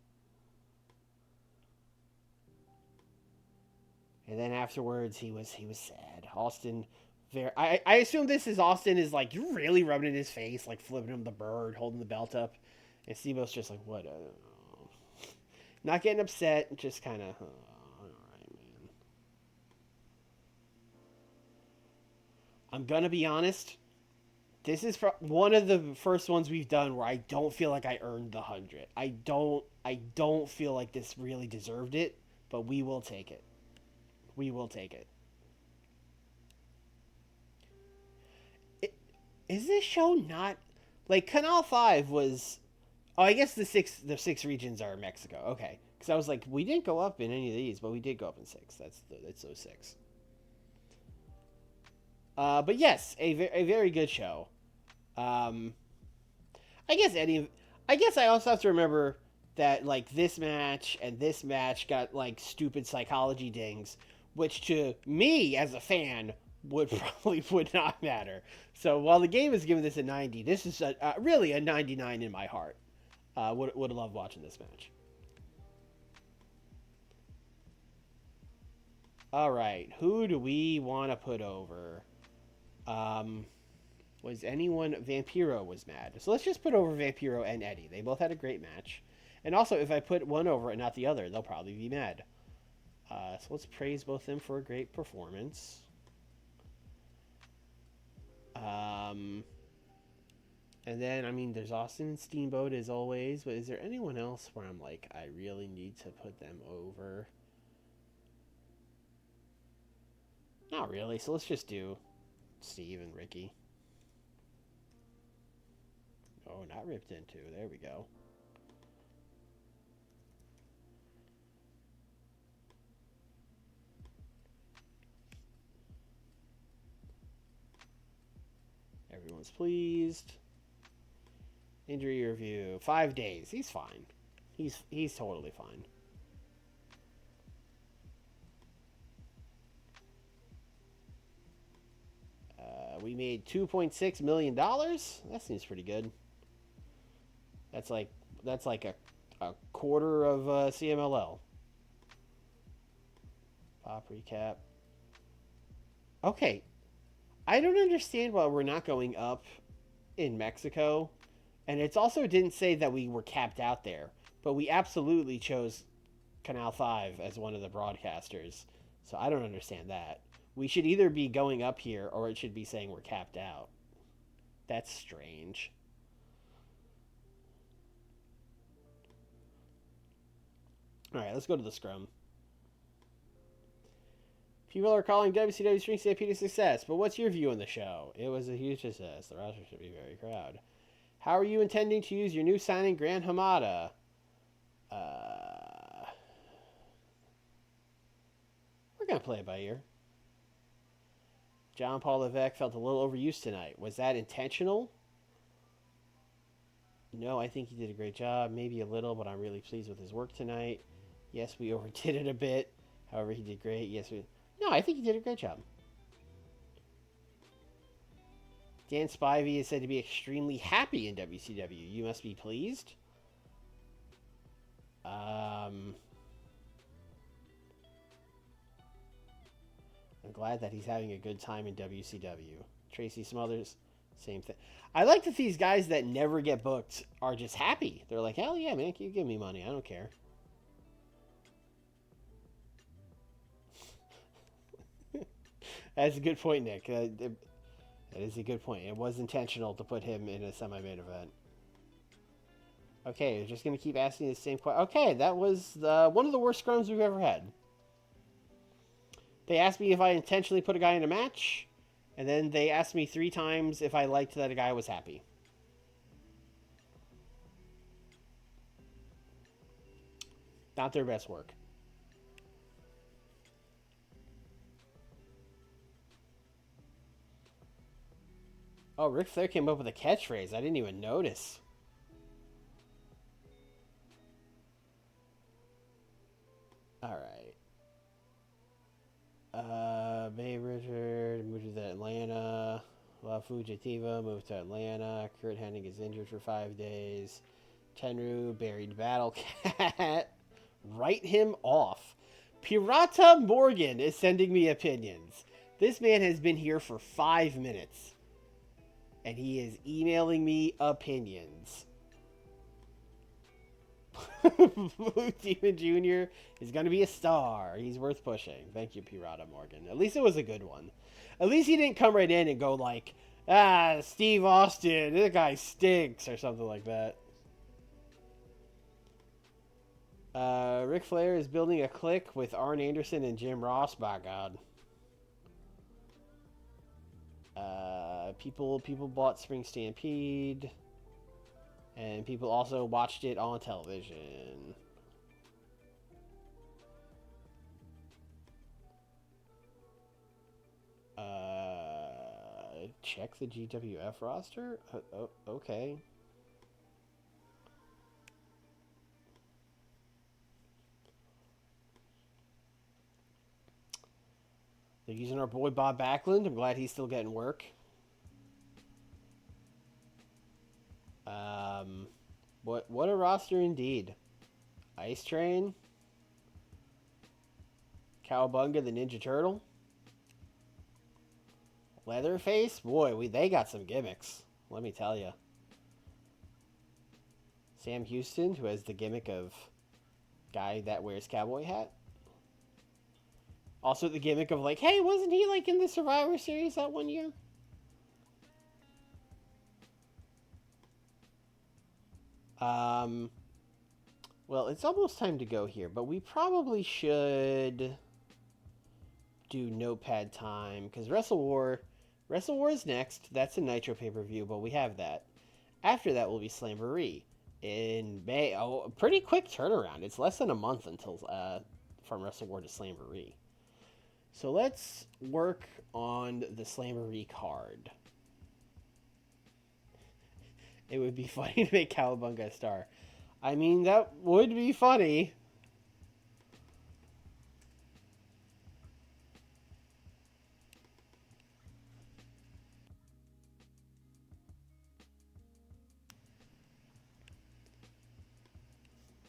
And then afterwards, he was sad. Austin, I assume this is Austin is like really rubbing in his face, like flipping him the bird, holding the belt up, and Steamboat's just like, what? Not getting upset, just kind of, all right, man. I'm gonna be honest. This is one of the first ones we've done where I don't feel like I earned the 100. I don't feel like this really deserved it, but we will take it. We will take it. Is this show not like Canal 5 was? Oh, I guess the six regions are Mexico. Okay, because I was like, we didn't go up in any of these, but we did go up in six. That's those six. But yes, a very good show. Um, I guess Eddie. I guess I also have to remember that like this match got like stupid psychology dings, which to me as a fan would probably would not matter. So while the game is giving this a 90, this is really a 99 in my heart. Would love watching this match. All right, who do we want to put over? Um, was anyone Vampiro was mad? So let's just put over Vampiro and Eddie. They both had a great match. And also, if I put one over and not the other, they'll probably be mad. So let's praise both of them for a great performance. Um, and then, I mean, there's Austin and Steamboat as always, but is there anyone else where I'm like, I really need to put them over? Not really, so let's just do Steve and Ricky. Oh, not ripped into. There we go. Everyone's pleased. Injury review. 5 days. He's fine. He's totally fine. We made $2.6 million. That seems pretty good. That's like a quarter of CMLL. Pop recap. Okay, I don't understand why we're not going up in Mexico, and it's also didn't say that we were capped out there, but we absolutely chose Canal 5 as one of the broadcasters. So I don't understand that. We should either be going up here or it should be saying we're capped out. That's strange. All right, let's go to the scrum. People are calling WCW Spring Stampede a success, but what's your view on the show? It was a huge success. The roster should be very proud. How are you intending to use your new signing, Gran Hamada? We're going to play it by ear. John Paul Levesque felt a little overused tonight. Was that intentional? No, I think he did a great job. Maybe a little, but I'm really pleased with his work tonight. Yes, we overdid it a bit. However, he did great. Yes, we... No, I think he did a great job. Dan Spivey is said to be extremely happy in WCW. You must be pleased. I'm glad that he's having a good time in WCW. Tracy Smothers, same thing. I like that these guys that never get booked are just happy. They're like, hell yeah, man, you give me money. I don't care. That's a good point, Nick. That is a good point. It was intentional to put him in a semi-main event. Okay, we're just going to keep asking the same question. Okay, that was one of the worst scrums we've ever had. They asked me if I intentionally put a guy in a match, and then they asked me 3 times if I liked that a guy was happy. Not their best work. Oh, Ric Flair came up with a catchphrase. I didn't even notice. Alright. Bay Richard moved to Atlanta. La Fugitiva moved to Atlanta. Kurt Hennig is injured for 5 days. Tenru buried Battle Cat. Write him off. Pirata Morgan is sending me opinions. This man has been here for 5 minutes. And he is emailing me opinions. Blue Demon Jr. is going to be a star. He's worth pushing. Thank you, Pirata Morgan. At least it was a good one. At least he didn't come right in and go like, Steve Austin, this guy stinks, or something like that. Ric Flair is building a clique with Arn Anderson and Jim Ross, by God. People bought Spring Stampede, and people also watched it on television. Check the GWF roster? Okay. They're using our boy Bob Backlund. I'm glad he's still getting work. What a roster indeed. Ice Train, Cowabunga the Ninja Turtle, Leatherface. Boy, they got some gimmicks. Let me tell you. Sam Houston, who has the gimmick of guy that wears cowboy hat. Also the gimmick of like, hey, wasn't he like in the Survivor Series that one year? Well, it's almost time to go here, but we probably should do Notepad time because Wrestle War is next. That's a Nitro pay-per-view, but we have that. After that will be Slamboree in May. Oh, a pretty quick turnaround. It's less than a month until from Wrestle War to Slamboree. So let's work on the Slamboree card. It would be funny to make Cowabunga a star. I mean, that would be funny.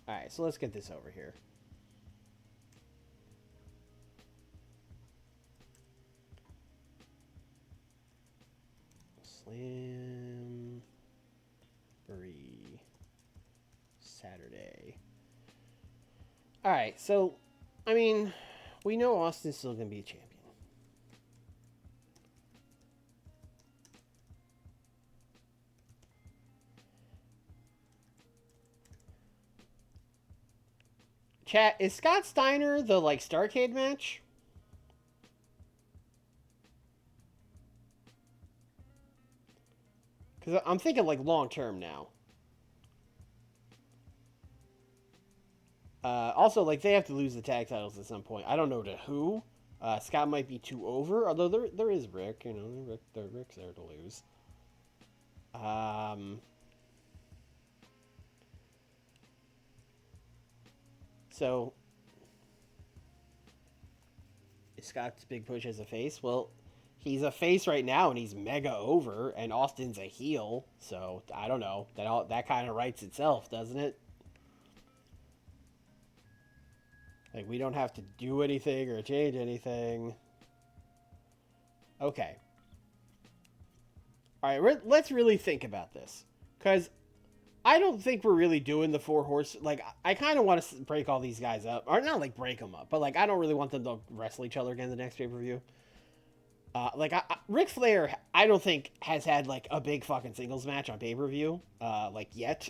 Alright, so let's get this over here. Slamboree Saturday. Alright, so, I mean, we know Austin's still going to be a champion. Chat, is Scott Steiner the, like, Starcade match? Because I'm thinking, like, long-term now. Also, like, they have to lose the tag titles at some point. I don't know to who. Scott might be too over, although there is Rick. You know, Rick's there to lose. So, is Scott's big push as a face? Well, he's a face right now, and he's mega over, and Austin's a heel. So I don't know. That kind of writes itself, doesn't it? Like, we don't have to do anything or change anything. Okay. All right, let's really think about this. Because I don't think we're really doing the four horse. Like, I kind of want to break all these guys up. Or not, like, break them up. But, like, I don't really want them to wrestle each other again the next pay-per-view. Ric Flair, I don't think, has had, like, a big fucking singles match on pay-per-view. Like, yet.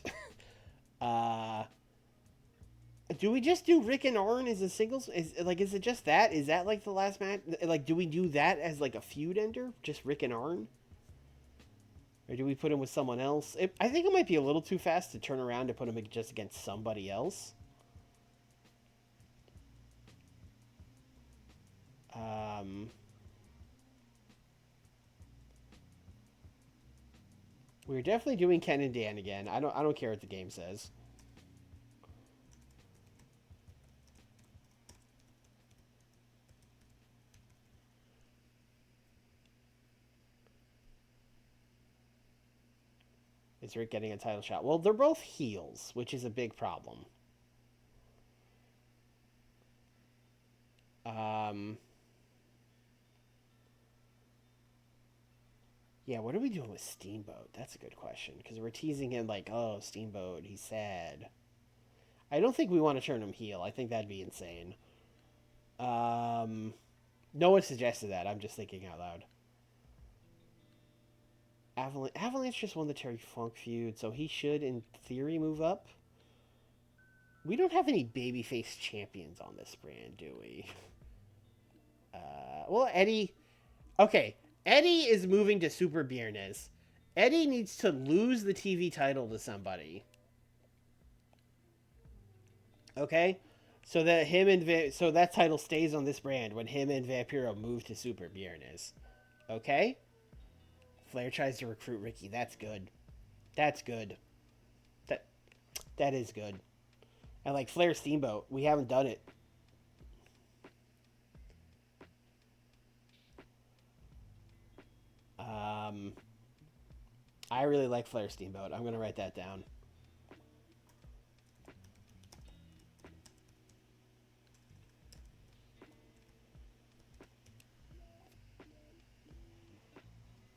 Do we just do Rick and Arn as a singles? Is it just that? Is that like the last match? Like, do we do that as like a feud ender? Just Rick and Arn? Or do we put him with someone else? I think it might be a little too fast to turn around to put him just against somebody else. We're definitely doing Ken and Dan again. I don't care what the game says. Is Rick getting a title shot? Well, they're both heels, which is a big problem. Yeah, what are we doing with Steamboat? That's a good question. Because we're teasing him like, oh, Steamboat, he's sad. I don't think we want to turn him heel. I think that'd be insane. No one suggested that. I'm just thinking out loud. Avalanche just won the Terry Funk feud, so he should, in theory, move up. We don't have any babyface champions on this brand, do we? Well, Eddie... Okay, Eddie is moving to Super Biernes. Eddie needs to lose the TV title to somebody. Okay? So that so that title stays on this brand when him and Vampiro move to Super Biernes. Okay? Flair tries to recruit Ricky. That's good. That's good. That is good. And like Flair Steamboat, we haven't done it. I really like Flair Steamboat. I'm gonna write that down.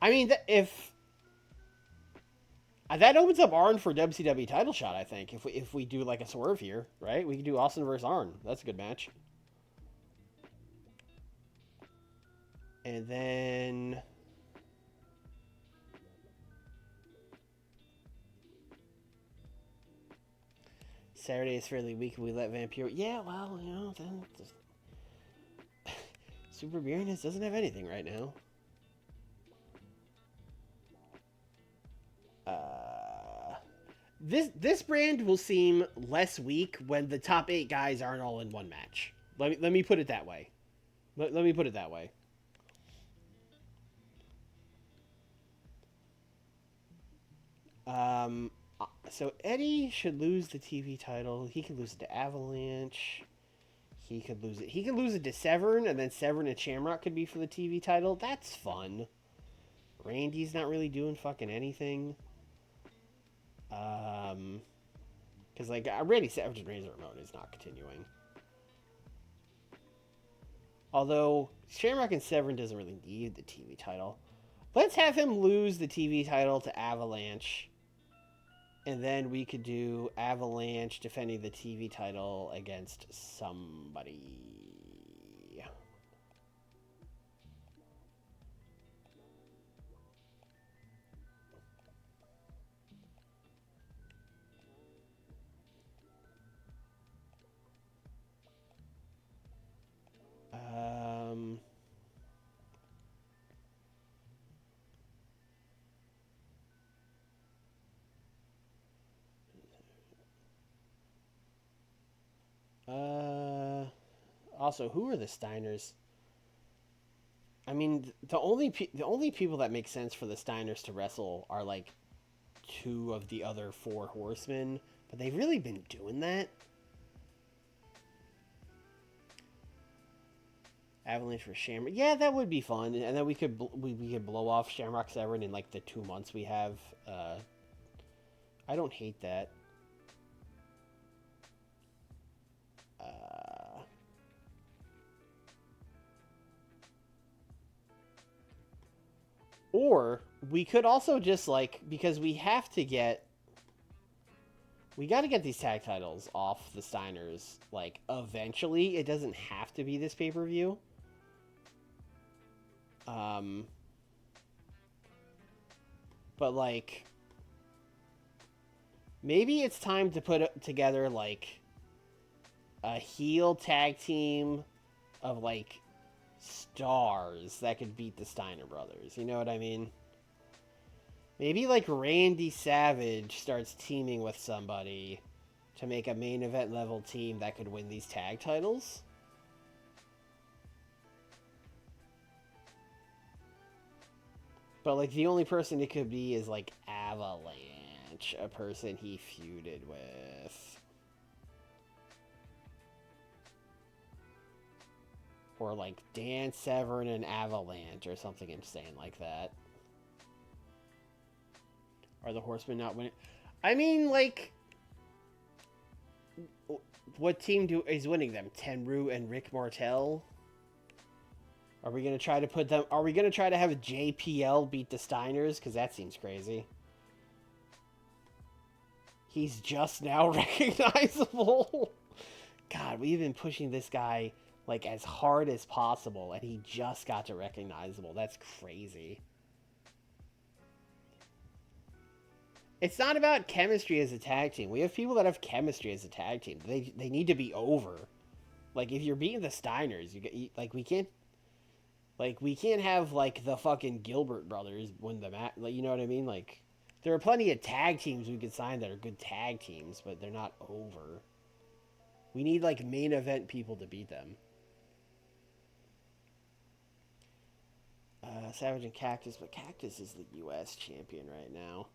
I mean, if that opens up Arn for WCW title shot, I think if we do like a swerve here, right? We can do Austin versus Arn. That's a good match. And then Saturday is fairly weak. We let Vampiro. Yeah, well, you know, then Super Biernes doesn't have anything right now. This brand will seem less weak when the top 8 guys aren't all in one match. Let me put it that way. Let me put it that way. So Eddie should lose the TV title. He could lose it to Avalanche. He could lose it. He could lose it to Severn, and then Severn and Shamrock could be for the TV title. That's fun. Randy's not really doing fucking anything. Because like Randy Savage and Razor Ramon is not continuing. Although Shamrock and Severn doesn't really need the TV title. Let's have him lose the TV title to Avalanche. And then we could do Avalanche defending the TV title against somebody. Also, who are the Steiners? I mean, the only people that make sense for the Steiners to wrestle are like 2 of the other 4 horsemen, but they've really been doing that. Avalanche for Shamrock. Yeah, that would be fun, and then we could blow off Shamrock Severn in like the 2 months we have. I don't hate that. Or we could also just like, because we got to get these tag titles off the Steiners like eventually. It doesn't have to be this pay-per-view. But like maybe it's time to put together like a heel tag team of like stars that could beat the Steiner brothers. You know what I mean? Maybe like Randy Savage starts teaming with somebody to make a main event level team that could win these tag titles. But like the only person it could be is like Avalanche, a person he feuded with. Or like Dan Severn and Avalanche or something insane like that. Are the Horsemen not winning? I mean, like, what team is winning them? Tenryu and Rick Martel? Are we gonna try to put them? Are we gonna try to have JPL beat the Steiners? Because that seems crazy. He's just now recognizable. God, we've been pushing this guy like as hard as possible, and he just got to recognizable. That's crazy. It's not about chemistry as a tag team. We have people that have chemistry as a tag team. They need to be over. Like if you're beating the Steiners, like we can't. Like, we can't have, like, the fucking Gilbert brothers win the match. Like, you know what I mean? Like, there are plenty of tag teams we could sign that are good tag teams, but they're not over. We need, like, main event people to beat them. Savage and Cactus, but Cactus is the U.S. champion right now.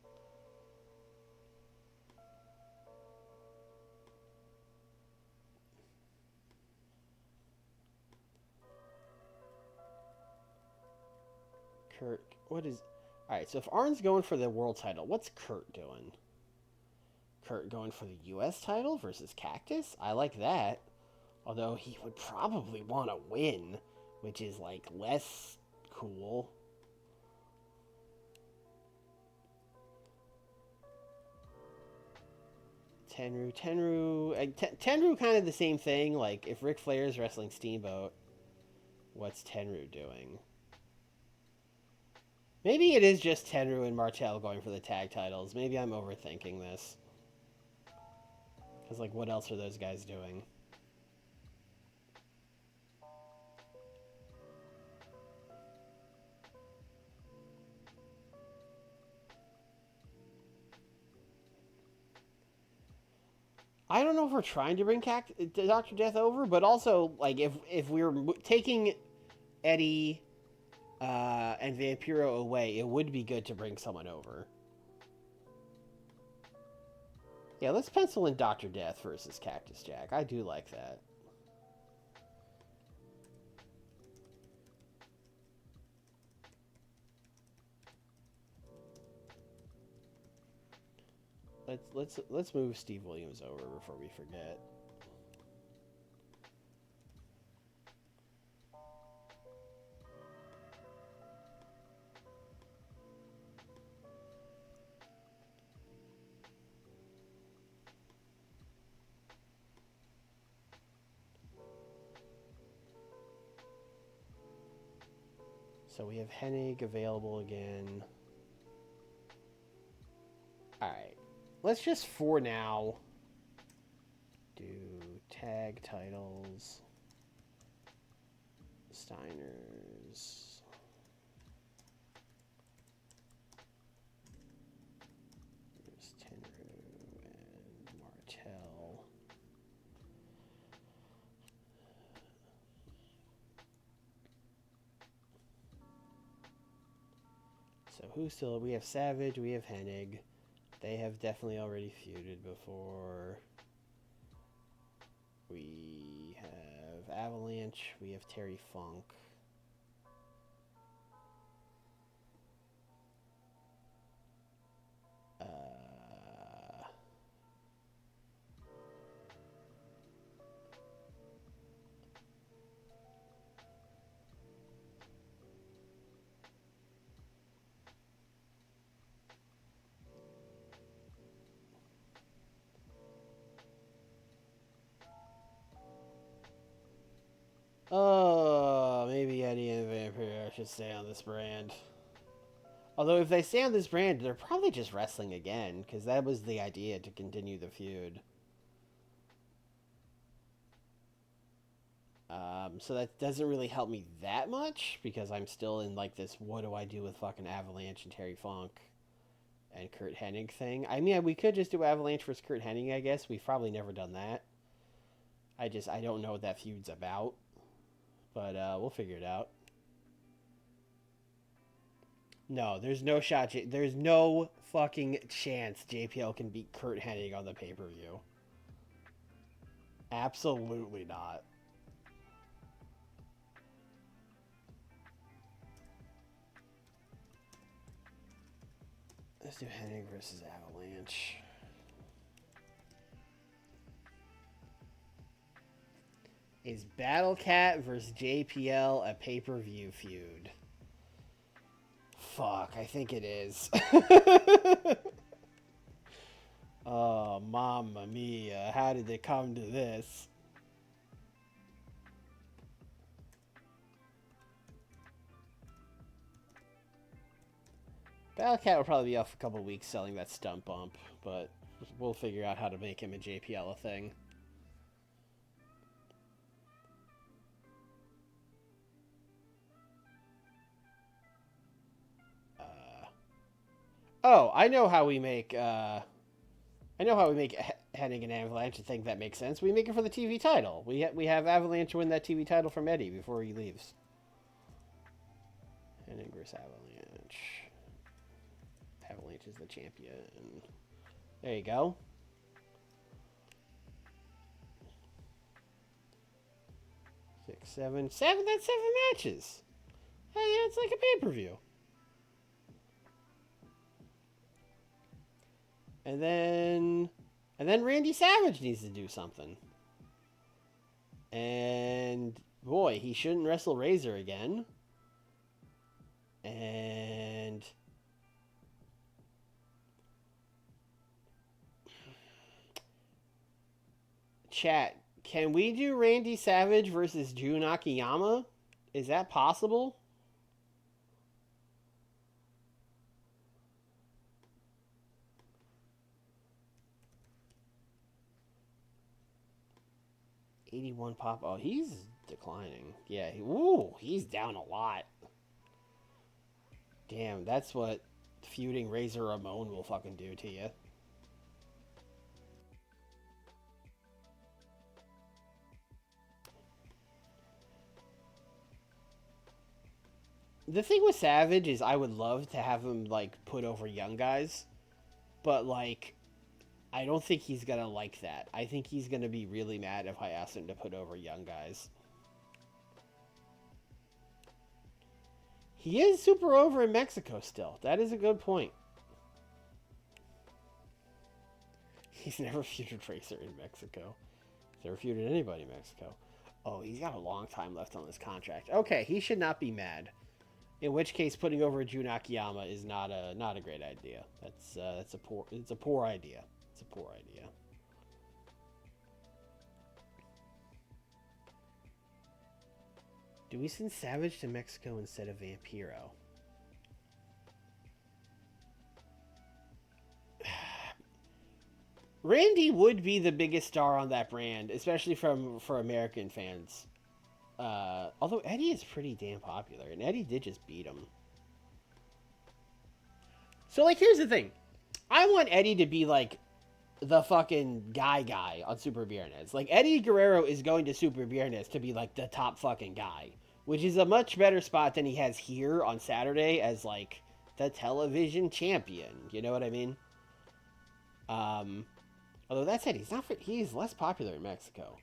Kurt, what is... Alright, so if Arn's going for the world title, what's Kurt doing? Kurt going for the U.S. title versus Cactus? I like that. Although he would probably want to win, which is, like, less cool. Tenryu kind of the same thing. Like, if Ric Flair is wrestling Steamboat, what's Tenryu doing? Maybe it is just Tenryu and Martel going for the tag titles. Maybe I'm overthinking this. Because, like, what else are those guys doing? I don't know if we're trying to bring Dr. Death over, but also, like, if we were taking Eddie and Vampiro away, it would be good to bring someone over. Yeah, let's pencil in Dr. Death versus Cactus Jack. I do like that. Let's move Steve Williams over before we forget. So we have Hennig available again. Alright. Let's just, for now, do tag titles. Steiners. There's Tenryu and Martel. So who's still... We have Savage, we have Hennig. They have definitely already feuded before. We have Avalanche. We have Terry Funk. Maybe Eddie and Vampire should stay on this brand. Although if they stay on this brand, they're probably just wrestling again, because that was the idea, to continue the feud. So that doesn't really help me that much, because I'm still in, like, this what do I do with fucking Avalanche and Terry Funk and Kurt Hennig thing. I mean, we could just do Avalanche versus Kurt Hennig, I guess. We've probably never done that. I don't know what that feud's about. But we'll figure it out. No, there's no shot. There's no fucking chance JPL can beat Kurt Hennig on the pay-per-view. Absolutely not. Let's do Hennig versus Avalanche. Is Battle Cat versus JPL a pay-per-view feud? Fuck, I think it is. Oh, mamma mia. How did it come to this? Battle Cat will probably be off a couple weeks selling that stump bump, but we'll figure out how to make him and JPL a thing. Oh, I know how we make. I know how we make Hennig and Avalanche. I think that makes sense. We make it for the TV title. We have Avalanche win that TV title from Eddie before he leaves. Hennig versus Avalanche. Avalanche is the champion. There you go. Six, seven. That's 7 matches. Hey, yeah, it's like a pay-per-view. And then Randy Savage needs to do something. And boy, he shouldn't wrestle Razor again. And chat, can we do Randy Savage versus Jun Akiyama? Is that possible? $81 pop. Oh, he's declining. Yeah. He's down a lot. Damn, that's what feuding Razor Ramon will fucking do to you. The thing with Savage is I would love to have him, like, put over young guys. But, like, I don't think he's going to like that. I think he's going to be really mad if I ask him to put over young guys. He is super over in Mexico still. That is a good point. He's never feuded Racer in Mexico. He's never feuded anybody in Mexico. Oh, he's got a long time left on this contract. Okay, he should not be mad. In which case, putting over Jun Akiyama is not a great idea. It's a poor idea. It's a poor idea. Do we send Savage to Mexico instead of Vampiro? Randy would be the biggest star on that brand, especially for American fans. Although Eddie is pretty damn popular, and Eddie did just beat him. So, like, here's the thing. I want Eddie to be, like, the fucking guy on Super Viernes. Like, Eddie Guerrero is going to Super Viernes to be, like, the top fucking guy, which is a much better spot than he has here on Saturday as, like, the television champion. You know what I mean? Although that said, he's less popular in Mexico.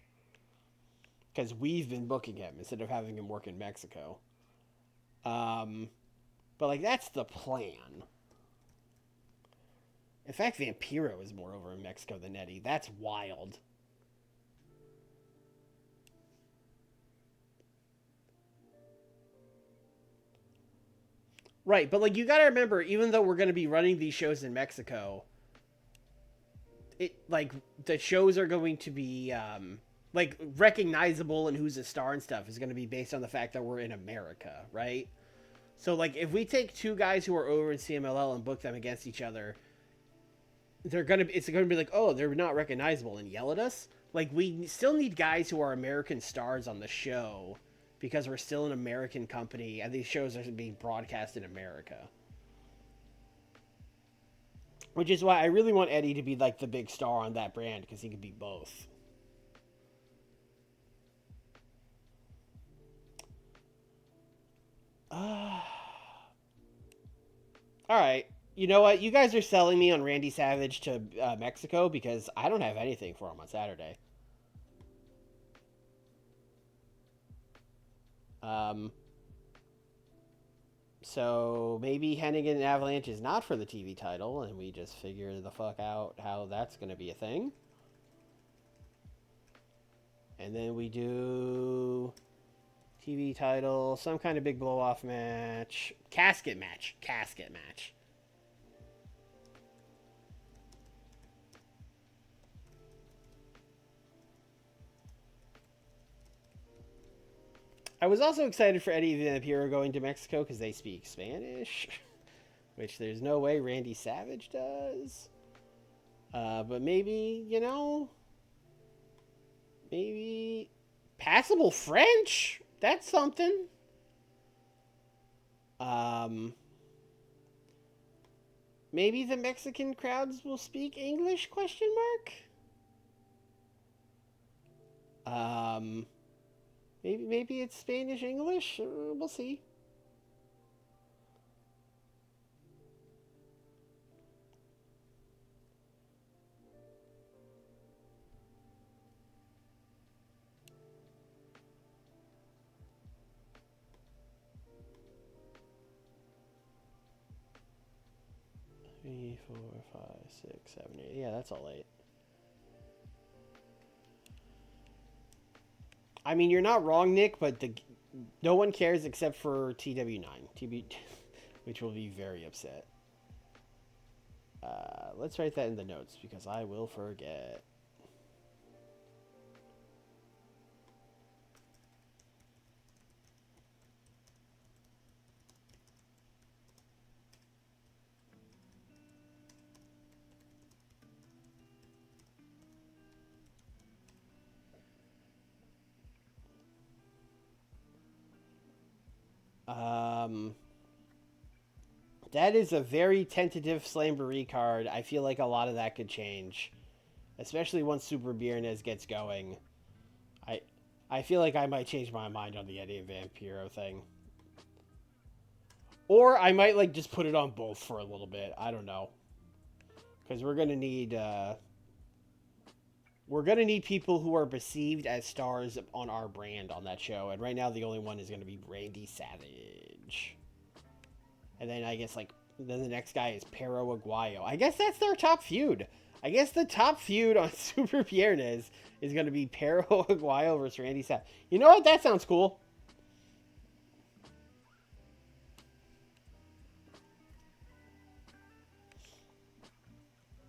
Because we've been booking him instead of having him work in Mexico. But, like, that's the plan. In fact, Vampiro is more over in Mexico than Eddie. That's wild. Right, but, like, you gotta remember, even though we're gonna be running these shows in Mexico, the shows are going to be, like, recognizable and who's a star and stuff is going to be based on the fact that we're in America, right? So, like, if we take two guys who are over in CMLL and book them against each other, it's going to be like, oh, they're not recognizable and yell at us. Like, we still need guys who are American stars on the show because we're still an American company and these shows are being broadcast in America. Which is why I really want Eddie to be, like, the big star on that brand because he could be both. Alright. You know what? You guys are selling me on Randy Savage to Mexico because I don't have anything for him on Saturday. So maybe Hennigan and Avalanche is not for the TV title, and we just figure the fuck out how that's going to be a thing. And then we do TV title, some kind of big blow-off match. Casket match. I was also excited for Eddie Vampiro going to Mexico because they speak Spanish, which there's no way Randy Savage does. But maybe, maybe passable French? That's something. Maybe the Mexican crowds will speak English, question mark? Maybe it's Spanish English. We'll see. Three, 4, 5, 6, 7, 8. Yeah, that's all 8. I mean, you're not wrong, Nick, but no one cares except for TW9, which will be very upset. Let's write that in the notes because I will forget. That is a very tentative Slamboree card. I feel like a lot of that could change, especially once Super Biernes gets going. I feel like I might change my mind on the Eddie and Vampiro thing. Or I might like just put it on both for a little bit. I don't know. Because we're gonna need people who are perceived as stars on our brand on that show. And right now the only one is gonna be Randy Savage. And then I guess then the next guy is Pero Aguayo. I guess that's their top feud. I guess the top feud on Super Piernes is going to be Pero Aguayo versus Randy Savage. You know what? That sounds cool.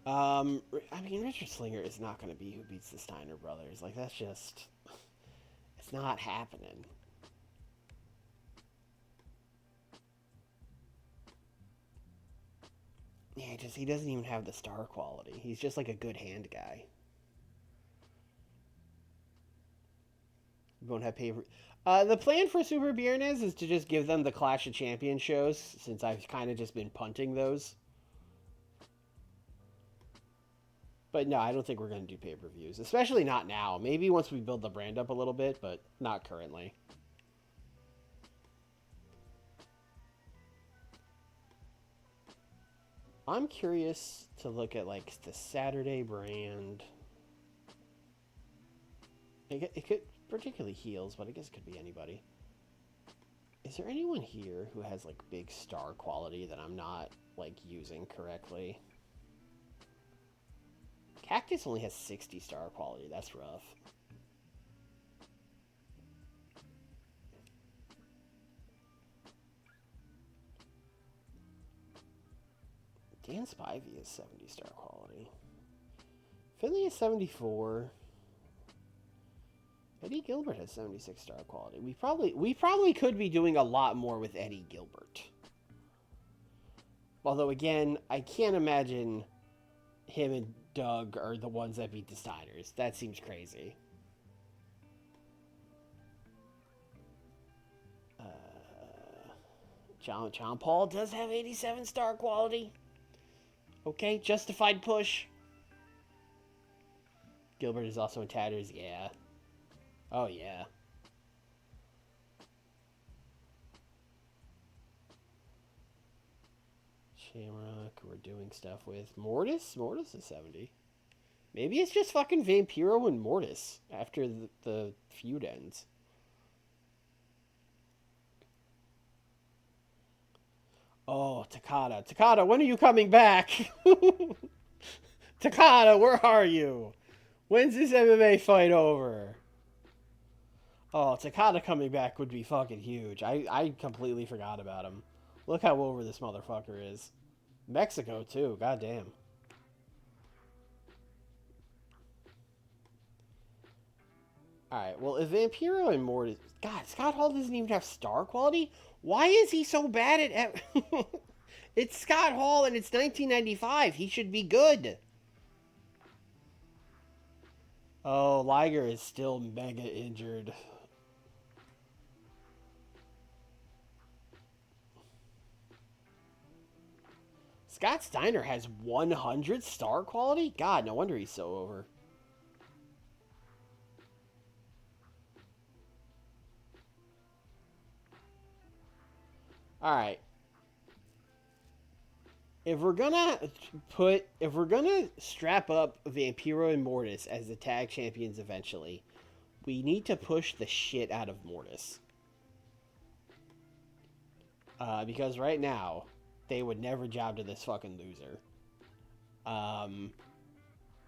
I mean, Richard Slinger is not going to be who beats the Steiner brothers. Like, that's just... It's not happening. Yeah, he doesn't even have the star quality. He's just like a good hand guy. We won't have paper. The plan for Super Biernes is to just give them the Clash of Champions shows, since I've kind of just been punting those. But no, I don't think we're going to do pay-per-views, especially not now. Maybe once we build the brand up a little bit, but not currently. I'm curious to look at like the Saturday brand. It could particularly heels, but I guess it could be anybody. Is there anyone here who has like big star quality that I'm not like using correctly? Cactus only has 60 star quality. That's rough. Dan Spivey is 70 star quality. Finley is 74. Eddie Gilbert has 76 star quality. We probably could be doing a lot more with Eddie Gilbert. Although again, I can't imagine him and Doug are the ones that beat the Steiners. That seems crazy. John Paul does have 87 star quality. Okay, justified push. Gilbert is also in tatters, yeah. Oh, yeah. Shamrock, we're doing stuff with Mortis. Mortis is 70. Maybe it's just fucking Vampiro and Mortis after the feud ends. Oh, Takada. Takada, when are you coming back? Takada, where are you? When's this MMA fight over? Oh, Takada coming back would be fucking huge. I completely forgot about him. Look how over this motherfucker is. Mexico, too. Goddamn. Alright, well, if Vampiro and Mortis... God, Scott Hall doesn't even have star quality? Why is he so bad at... It's Scott Hall and it's 1995. He should be good. Oh, Liger is still mega injured. Scott Steiner has 100 star quality? God, no wonder he's so over. All right. If we're gonna strap up Vampiro and Mortis as the tag champions eventually, we need to push the shit out of Mortis. Because right now, they would never job to this fucking loser.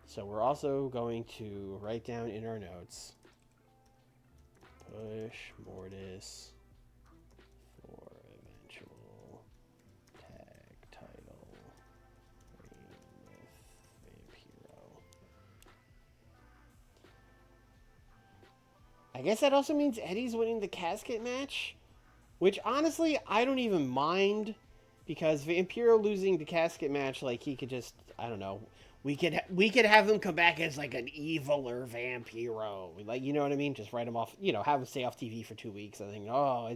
So we're also going to write down in our notes, push Mortis for eventual tag title reign with Vampiro. I guess that also means Eddie's winning the casket match, which honestly I don't even mind, because Vampiro losing the casket match, like, he could just, I don't know, we could have him come back as like an eviler Vampiro, like, you know what I mean? Just write him off, have him stay off TV for 2 weeks. I think, oh,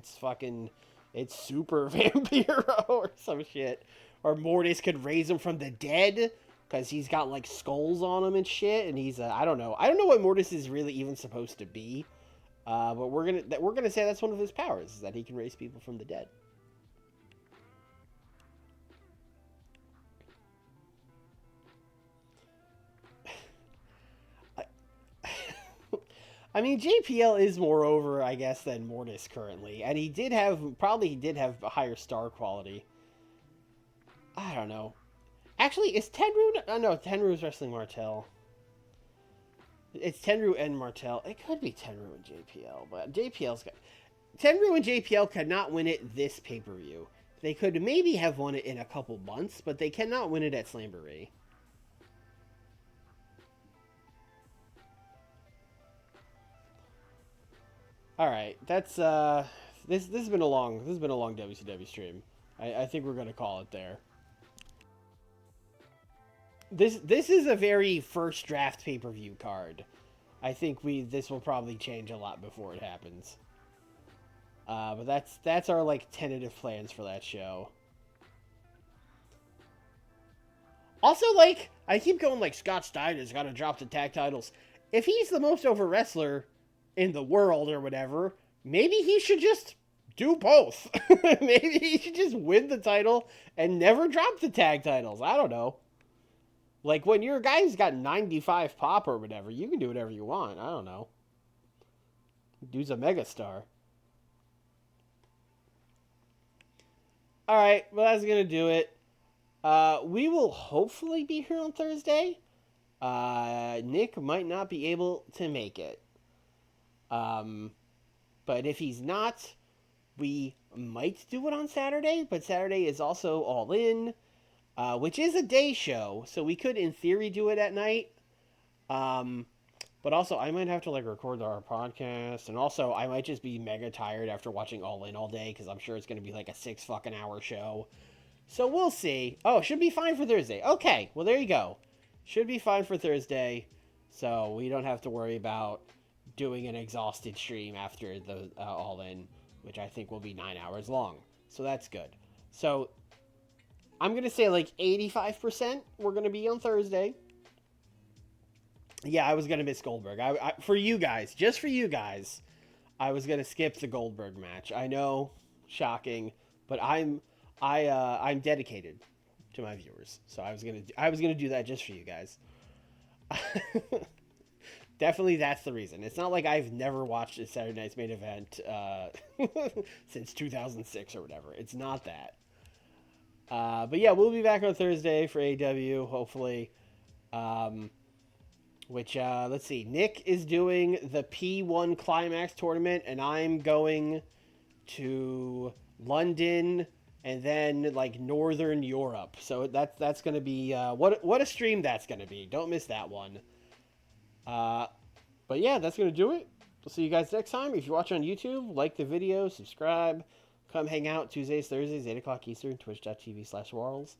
it's super Vampiro or some shit. Or Mortis could raise him from the dead because he's got like skulls on him and shit, and he's I don't know what Mortis is really even supposed to be. But we're gonna say that's one of his powers, is that he can raise people from the dead. I mean, JPL is more over, I guess, than Mortis currently, and he did have a higher star quality. I don't know. Actually, is Tenru? No, Tenru's wrestling Martel. It's Tenru and Martel. It could be Tenru and JPL, but Tenru and JPL could not win it this pay-per-view. They could maybe have won it in a couple months, but they cannot win it at Slamboree. All right, that's this has been a long WCW stream. I think we're gonna call it there. This is a very first draft pay-per-view card. I think this will probably change a lot before it happens. But that's our like tentative plans for that show. Also, like, I keep going like Scott Steiner's got to drop the tag titles. If he's the most over wrestler in the world or whatever, maybe he should just do both. Maybe he should just win the title and never drop the tag titles. I don't know. Like, when your guy's got 95 pop or whatever, you can do whatever you want. I don't know. Dude's a megastar. Alright, well, that's going to do it. We will hopefully be here on Thursday. Nick might not be able to make it. But if he's not, we might do it on Saturday. But Saturday is also All In, which is a day show, so we could, in theory, do it at night. But also, I might have to like record our podcast, and also I might just be mega tired after watching All In all day, because I'm sure it's going to be like a 6 fucking hour show. So we'll see. Oh, should be fine for Thursday. Okay, well, there you go. Should be fine for Thursday, so we don't have to worry about doing an exhausted stream after the All In, which I think will be 9 hours long. So that's good. So I'm going to say like 85% we're going to be on Thursday. Yeah, I was going to miss Goldberg. For you guys, just for you guys, I was going to skip the Goldberg match. I know, shocking, but I'm dedicated to my viewers. So I was going to do that just for you guys. Definitely that's the reason. It's not like I've never watched a Saturday Night's Main Event since 2006 or whatever. It's not that. But yeah, we'll be back on Thursday for AEW, hopefully. Let's see. Nick is doing the P1 Climax tournament, and I'm going to London and then like Northern Europe. So that's going to be what a stream that's going to be. Don't miss that one. But yeah, that's going to do it. We'll see you guys next time. If you watch on YouTube, like the video, subscribe, come hang out Tuesdays, Thursdays, 8 o'clock Eastern, twitch.tv/Warles.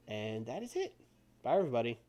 And that is it. Bye, everybody.